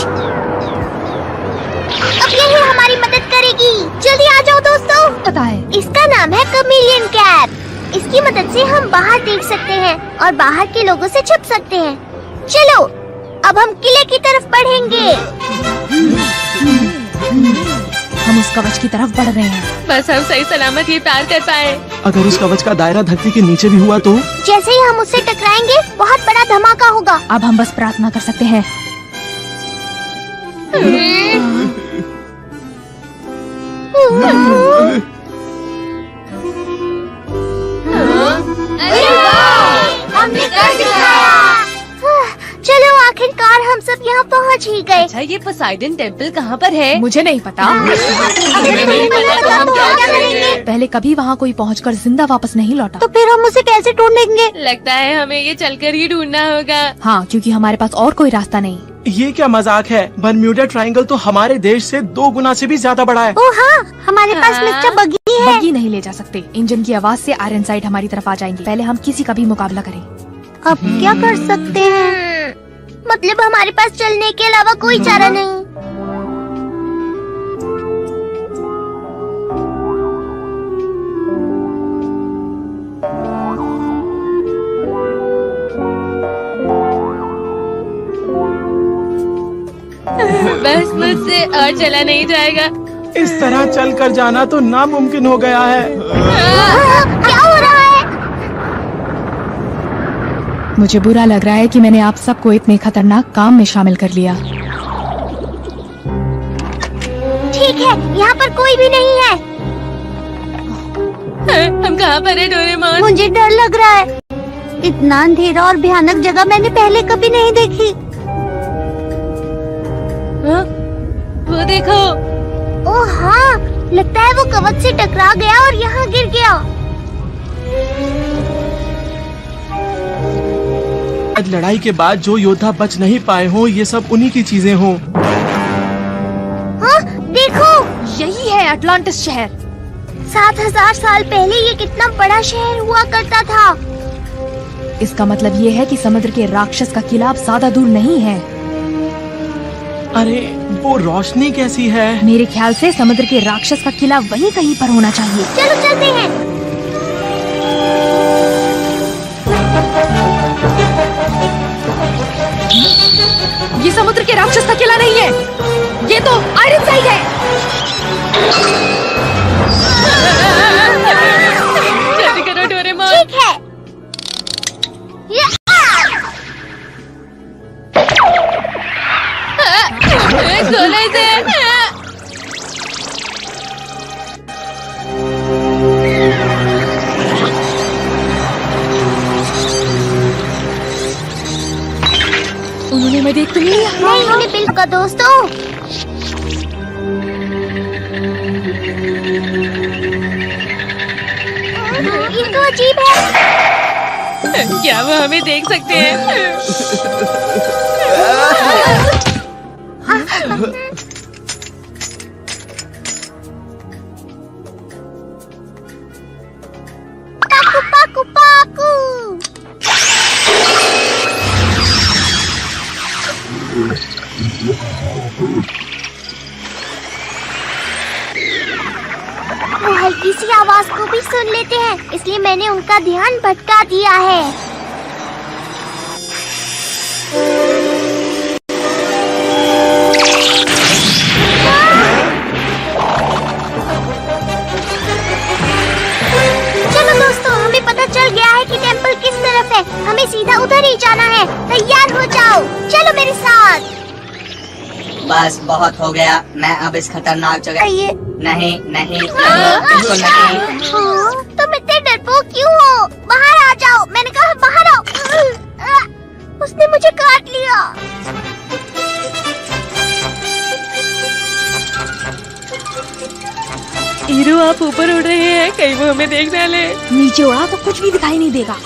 अब यही हमारी मदद करेगी। जल्दी आ जाओ दोस्तों। पता है, इसका नाम है कमीलियन कैट। इसकी मदद से हम बाहर देख सकते हैं और बाहर के लोगों से छुप सकते हैं। चलो, अब हम किले की तरफ बढ़ेंगे। हम उस कवच की तरफ बढ़ रहे हैं। बस हम सही सलामत ये पार कर पाए। अगर उस कवच का दायरा धरती के नीचे भी हुआ तो? जैसे ही हम उससे टकराएंगे, बहुत बड़ा धमाका होगा। अब हम बस प्रार्थना कर सकते हैं। हमने कर दिखाया। चलो, आखिरकार हम सब यहाँ पहुँच ही गए। अच्छा, ये पोसाइडन टेम्पल कहाँ पर है? मुझे नहीं पता। मुझे नहीं पता तो हम क्या करेंगे? पहले कभी वहाँ कोई पहुँचकर जिंदा वापस नहीं लौटा। तो फिर हम उसे कैसे ढूंढेंगे? लगता है हमें ये चलकर ही ढूंढना होगा। हाँ, क्योंकि हमारे पास और कोई रास्ता नहीं। ये क्या मजाक है? बरम्यूडा ट्रायंगल तो हमारे देश से 2 गुना से भी ज्यादा बड़ा है। ओ हाँ, हमारे पास मिस्टर बग्गी है। बग्गी नहीं ले जा सकते। इंजन की आवाज से आयरन साइड हमारी तरफ आ जाएंगे। पहले हम किसी का भी मुकाबला करें। अब क्या कर सकते हैं? मतलब हमारे पास चलने के अलावा कोई चारा नहीं। बस मुझसे और चला नहीं जाएगा। इस तरह चल कर जाना तो नामुमकिन हो गया है। क्या हो रहा है? मुझे बुरा लग रहा है कि मैंने आप सबको इतने खतरनाक काम में शामिल कर लिया। ठीक है, यहाँ पर कोई भी नहीं है। हम कहाँ पर है डोरेमोन? मुझे डर लग रहा है। इतना अंधेरा और भयानक जगह मैंने पहले कभी नहीं देखी। वो देखो। ओह हाँ, लगता है वो कवच से टकरा गया और यहाँ गिर गया। आज लड़ाई के बाद जो योद्धा बच नहीं पाए हों, ये सब उन्हीं की चीजें हों। हाँ, देखो, यही है अटलांटिस शहर। 7000 साल पहले ये कितना बड़ा शहर हुआ करता था। इसका मतलब ये है कि समुद्र के राक्षस का किला अब ज्यादा दूर नहीं है। अरे, वो रोशनी कैसी है? मेरे ख्याल से समुद्र के राक्षस का किला वहीं कहीं पर होना चाहिए। चलो चलते हैं। ये समुद्र के राक्षस का किला नहीं है, ये तो आयरन साइड है। जल्दी करो डोरेमोन। ठीक है। गोले से। उन्होंने मैं देख तो नहीं लिया। नहीं, उन्हें बिल का दोस्तों। ये तो अजीब है। क्या वो हमें देख सकते हैं? पाकू पाकू पाकू। वो हल्की सी आवाज को भी सुन लेते हैं, इसलिए मैंने उनका ध्यान भटका दिया है। सीधा उधर ही जाना है। तैयार हो जाओ, चलो मेरे साथ। बस बहुत हो गया, मैं अब इस खतरनाक जगह ये नहीं नहीं बिल्कुल नहीं। तुम इतने डरपोक क्यों हो? बाहर आ जाओ, मैंने कहा बाहर आओ। उसने मुझे काट लिया। हीरो आप ऊपर उड़ रहे हैं, कहीं वो हमें देख ना ले। नीचे उड़ा तो कुछ भी दिखाई नहीं देगा।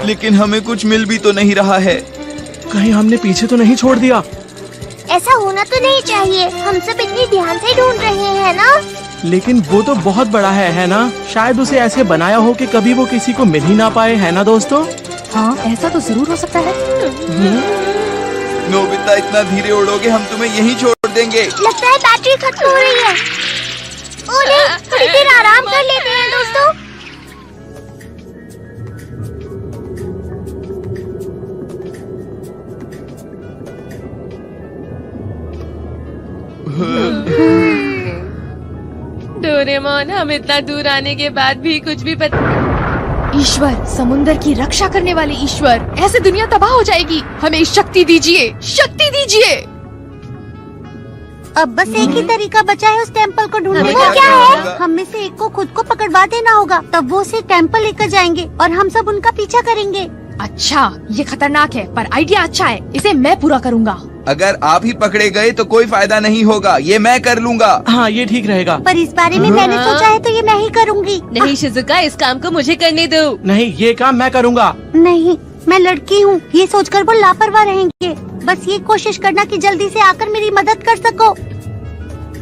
लेकिन हमें कुछ मिल भी तो नहीं रहा है। कहीं हमने पीछे तो नहीं छोड़ दिया? ऐसा होना तो नहीं चाहिए, हम सब इतनी ध्यान से ढूंढ रहे हैं ना। लेकिन वो तो बहुत बड़ा है ना? शायद उसे ऐसे बनाया हो कि कभी वो किसी को मिल ही ना पाए, है ना दोस्तों? हाँ, ऐसा तो जरूर हो सकता है। नोबिता, इतना धीरे उड़ोगे, हम तुम्हें यहीं छोड़ देंगे। लगता है बैटरी खत्म हो रही है। ओले, थोड़ी देर आराम कर लेते हैं दोस्तों। डोरेमोन, हम इतना दूर आने के बाद भी कुछ भी ईश्वर, समुंदर की रक्षा करने वाले ईश्वर, ऐसे दुनिया तबाह हो जाएगी। हमें शक्ति दीजिए, शक्ति दीजिए। अब बस एक ही तरीका बचा है उस टेम्पल को ढूंढने का। क्या है? हम में से एक को खुद को पकड़वा देना होगा, तब वो उसे टेम्पल लेकर जाएंगे और हम सब उनका पीछा करेंगे। अच्छा, ये खतरनाक है पर आइडिया अच्छा है, इसे मैं पूरा करूँगा। अगर आप ही पकड़े गए तो कोई फायदा नहीं होगा, ये मैं कर लूँगा। हाँ, ये ठीक रहेगा। पर इस बारे में मैंने सोचा है तो ये मैं ही करूँगी। नहीं शिजुका, इस काम को मुझे करने दो। नहीं, ये काम मैं करूँगा। नहीं, मैं लड़की हूँ, ये सोचकर वो लापरवाह रहेंगे। बस ये कोशिश करना कि जल्दी से आकर मेरी मदद कर सको।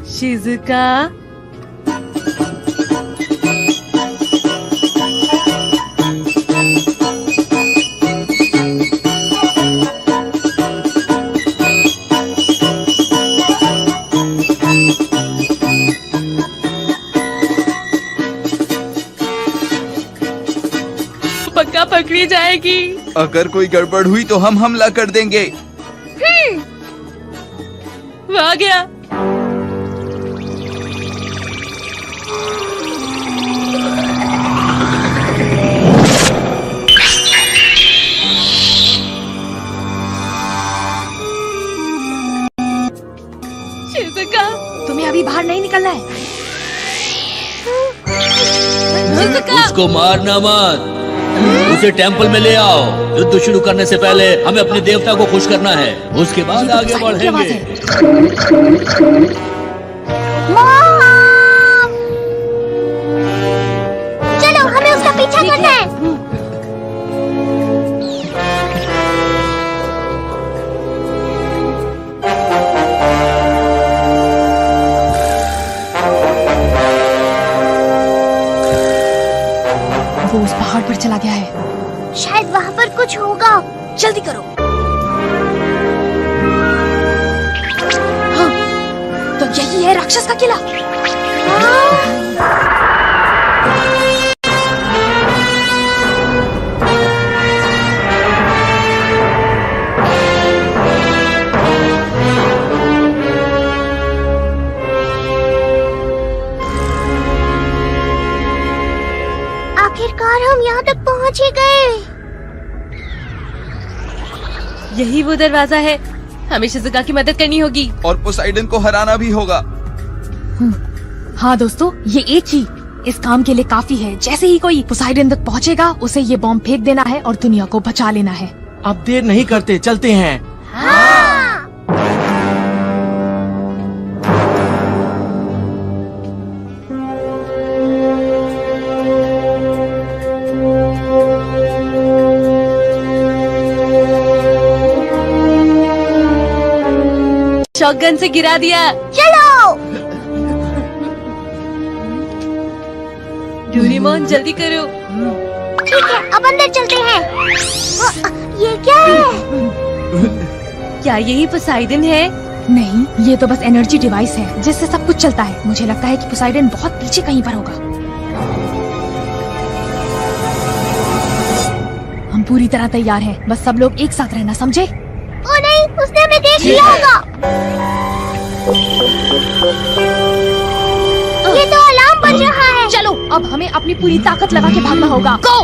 शिजुका, पक्का पकड़ी जाएगी। अगर कोई गड़बड़ हुई तो हम हमला कर देंगे। वो आ गया। शिजुका, तुम्हें अभी बाहर नहीं निकलना है। शिजुका, उसको मारना मत, उसे टेंपल में ले आओ। युद्ध शुरू करने से पहले हमें अपने देवता को खुश करना है, उसके बाद आगे बढ़ेंगे। चलो, हमें उसका पीछा करना है। वो उस पहाड़ पर चला गया है। शायद वहाँ पर कुछ होगा। जल्दी करो। हाँ, तो यही है राक्षस का किला। आखिरकार हम यहाँ तक पहुँच ही गए। यही वो दरवाजा है, हमें शिजुका की मदद करनी होगी। और पोसाइडन को हराना भी होगा। हाँ दोस्तों, ये एक ही इस काम के लिए काफी है। जैसे ही कोई पोसाइडन तक पहुँचेगा, उसे ये बॉम्ब फेंक देना है और दुनिया को बचा लेना है। अब देर नहीं करते, चलते हैं। शॉटगन से गिरा दिया। चलो डोरेमोन, जल्दी करो। ठीक है, अब अंदर चलते हैं। ये क्या है? क्या यही पोसाइडन है? नहीं, ये तो बस एनर्जी डिवाइस है जिससे सब कुछ चलता है। मुझे लगता है कि पोसाइडन बहुत पीछे कहीं पर होगा। हम पूरी तरह तैयार हैं, बस सब लोग एक साथ रहना, समझे? ओ नहीं, उसने हमें देख लिया होगा। ये तो अलार्म बज रहा है। चलो, अब हमें अपनी पूरी ताकत लगा के भागना होगा। गो!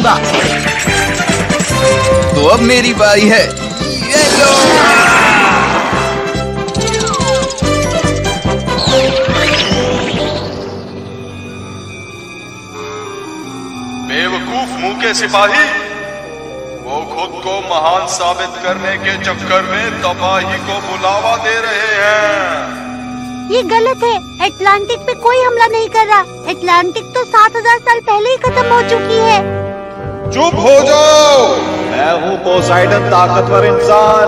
दूंगा। तो अब मेरी बारी है। ये लो। बेवकूफ मुंह के सिपाही, वो खुद को महान साबित करने के चक्कर में तबाही को बुलावा दे रहे हैं। ये गलत है। अटलांटिक पे कोई हमला नहीं कर रहा। अटलांटिक तो 7000 साल पहले ही खत्म हो चुकी है। चुप हो जाओ। मैं हूँ पोसाइडन, ताकतवर इंसान।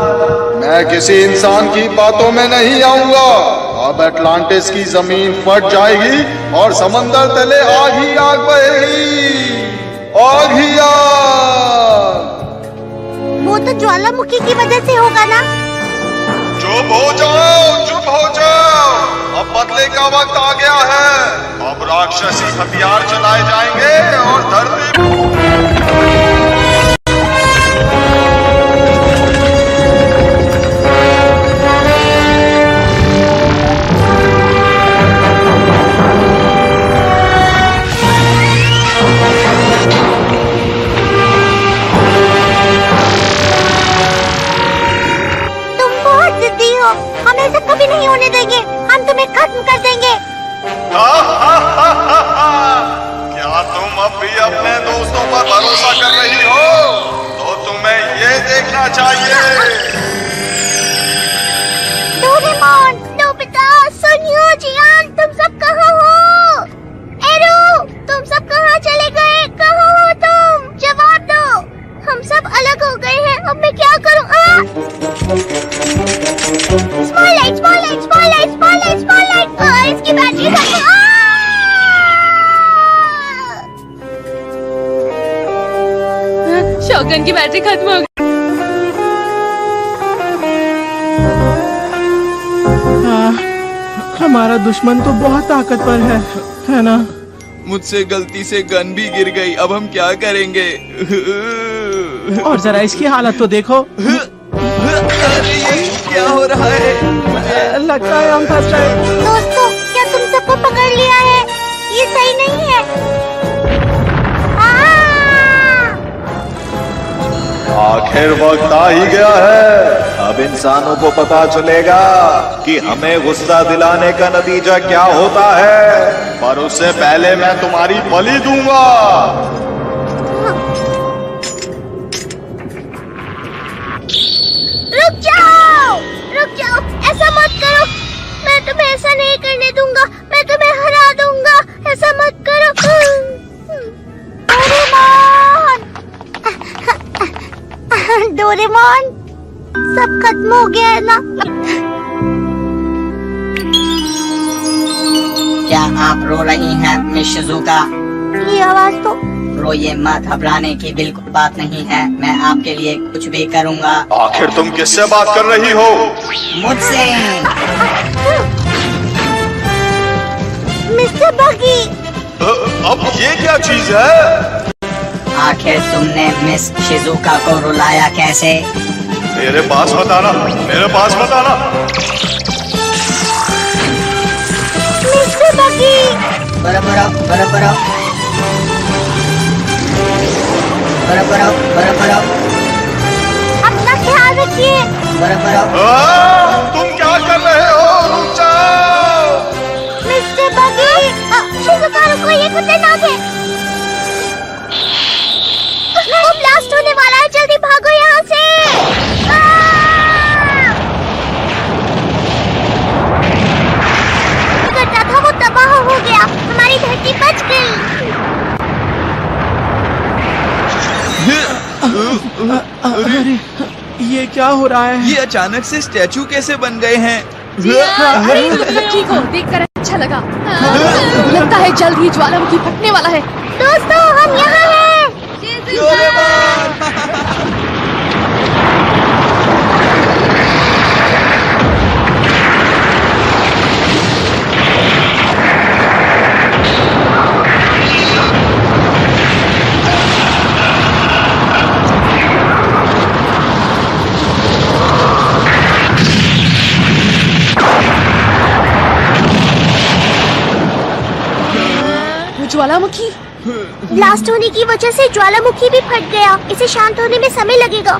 मैं किसी इंसान की बातों में नहीं आऊंगा। अब अटलांटिस की जमीन फट जाएगी और समंदर तले आग ही आग बहेगी। आग ही आग। वो तो ज्वालामुखी की वजह से होगा ना। चुप हो जाओ, चुप हो जाओ। अब बदले का वक्त आ गया है। अब राक्षसी हथियार चलाए जाएंगे और धरती हम ऐसा कभी नहीं होने देंगे। हम तुम्हें खत्म कर देंगे। क्या तुम अब भी अपने दोस्तों पर भरोसा कर रही हो? तो तुम्हें ये देखना चाहिए। डोरेमोन, नोबिता, सुनियो, जियान, तुम सब कहाँ हो? एरो, तुम सब कहाँ चले गए? कहाँ हो तुम? जवाब दो। हम सब अलग हो गए हैं। अब मैं क्या करूँ? Spotlight, spotlight, spotlight, spotlight, spotlight. इसकी बैटरी खत्म। शॉटगन की बैटरी खत्म हो गई। हमारा दुश्मन तो बहुत ताकतवर है ना? मुझसे गलती से गन भी गिर गई। अब हम क्या करेंगे? और जरा इसकी हालत तो देखो। अरे ये क्या हो रहा है? लगता है हम फंस गए। दोस्तों, क्या तुम सबको पकड़ लिया है? ये सही नहीं है। आखिर वक्त आ ही गया है। अब इंसानों को पता चलेगा कि हमें गुस्सा दिलाने का नतीजा क्या होता है। पर उससे पहले मैं तुम्हारी बलि दूंगा। रुक जाओ, रुक जाओ। ऐसा मत करो। मैं तुम्हें ऐसा नहीं करने दूंगा। मैं तुम्हें हरा दूंगा। ऐसा मत करो। डोरेमोन, डोरेमोन, सब खत्म हो गया है ना? क्या आप रो रही हैं मिस शिजुका? ये आवाज तो रोइए मत, घबराने की बिल्कुल बात नहीं है। मैं आपके लिए कुछ भी करूँगा। आखिर तुम किससे बात कर रही हो? मुझसे। मिस्टर बगी। अब ये क्या चीज है? आखिर तुमने मिस शिजुका को रुलाया कैसे? मेरे पास बताना, मेरे पास बताना। मिस्टर बगी। बरो बरो बरो बरो बरो बरो बरो बरो। अपना ख्याल रखिए। बरो बरो। तुम क्या कर रहे हो? रुक जाओ। मिस्टर बगी। शिजुका रुको, ये खतरनाक है। वो ब्लास्ट होने वाला है। जल्दी भागो यहाँ से। करता था वो तबाह हो गया। हमारी धरती बच गई। अरे ये क्या हो रहा है? ये अचानक से स्टैचू कैसे बन गए हैं? ठीक हो, देखकर अच्छा लगा। लगता है जल्द ही ज्वालामुखी फटने वाला है। दोस्तों, हम यहाँ हैं। ज्वालामुखी ब्लास्ट होने की वजह से ज्वालामुखी भी फट गया। इसे शांत होने में समय लगेगा।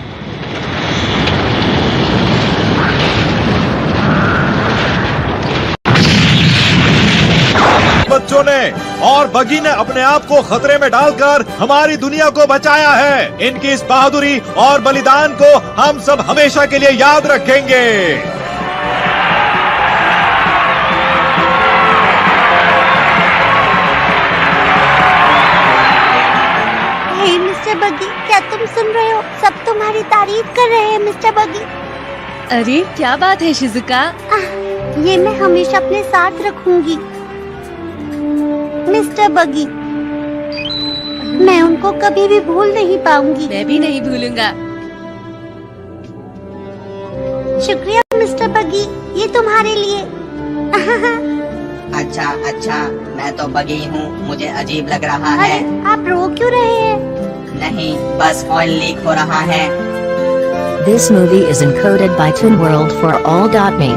बच्चों ने और बगी ने अपने आप को खतरे में डालकर हमारी दुनिया को बचाया है। इनकी इस बहादुरी और बलिदान को हम सब हमेशा के लिए याद रखेंगे। हे मिस्टर बगी, क्या तुम सुन रहे हो? सब तुम्हारी तारीफ कर रहे हैं मिस्टर बगी। अरे क्या बात है शिजुका? ये मैं हमेशा अपने साथ रखूंगी मिस्टर बगी। मैं उनको कभी भी भूल नहीं पाऊंगी। मैं भी नहीं भूलूंगा। शुक्रिया मिस्टर बगी, ये तुम्हारे लिए। अच्छा अच्छा, मैं तो बगी हूँ, मुझे अजीब लग रहा है। आप रो क्यों रहे हैं? नहीं, बस ऑयल लीक हो रहा है। This movie is encoded by Toon World for all.me.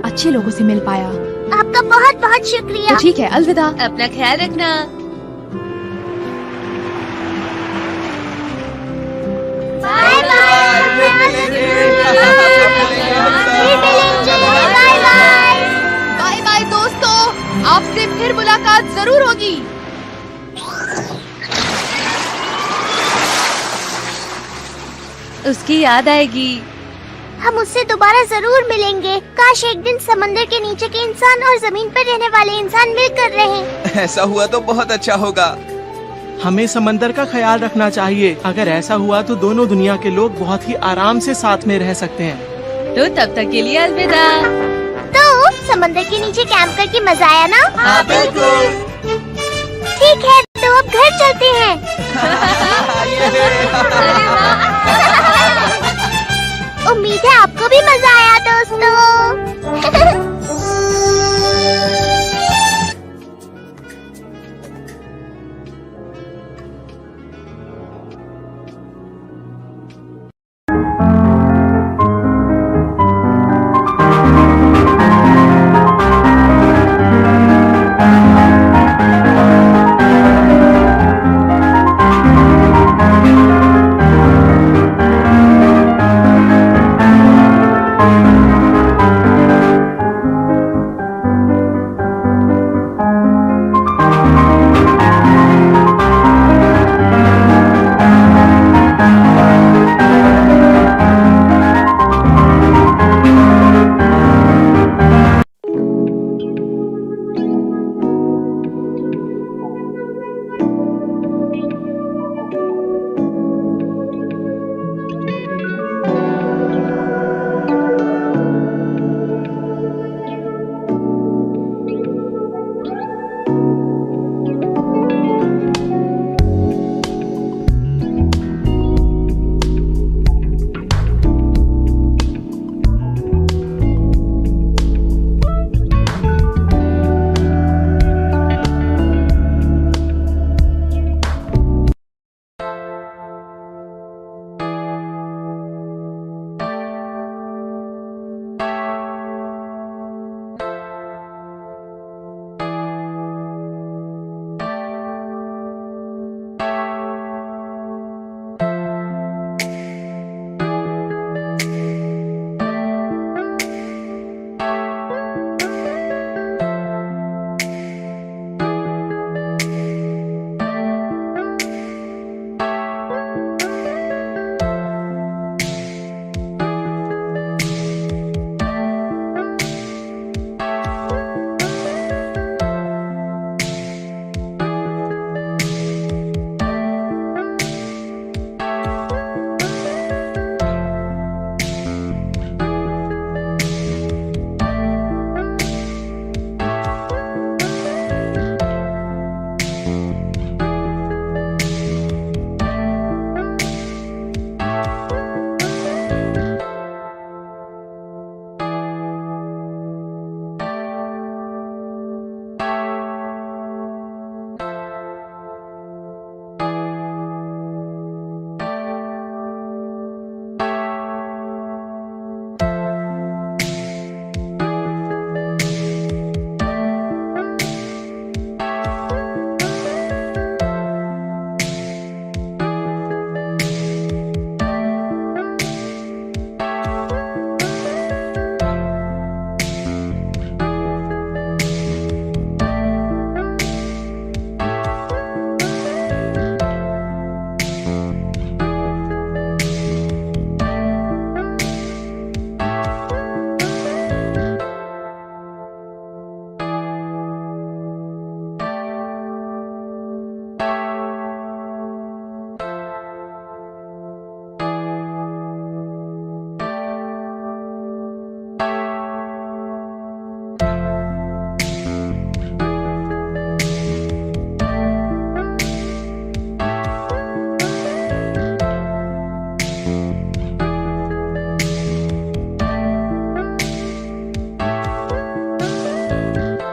अच्छे लोगों से मिल पाया। आपका बहुत बहुत शुक्रिया। तो ठीक है, अलविदा। अपना ख्याल रखना। बाय बाय बाय दोस्तों, आपसे फिर मुलाकात जरूर होगी। उसकी याद आएगी। हम उससे दोबारा जरूर मिलेंगे। काश एक दिन समंदर के नीचे के इंसान और जमीन पर रहने वाले इंसान मिलकर रहें। ऐसा हुआ तो बहुत अच्छा होगा। हमें समंदर का ख्याल रखना चाहिए। अगर ऐसा हुआ तो दोनों दुनिया के लोग बहुत ही आराम से साथ में रह सकते हैं। तो तब तक के लिए अलविदा। तो समंदर के नीचे कैंप करके मजा आया ना? हाँ बिल्कुल। ठीक है, तो अब घर चलते हैं। उम्मीद है आपको भी मजा आया दोस्तों।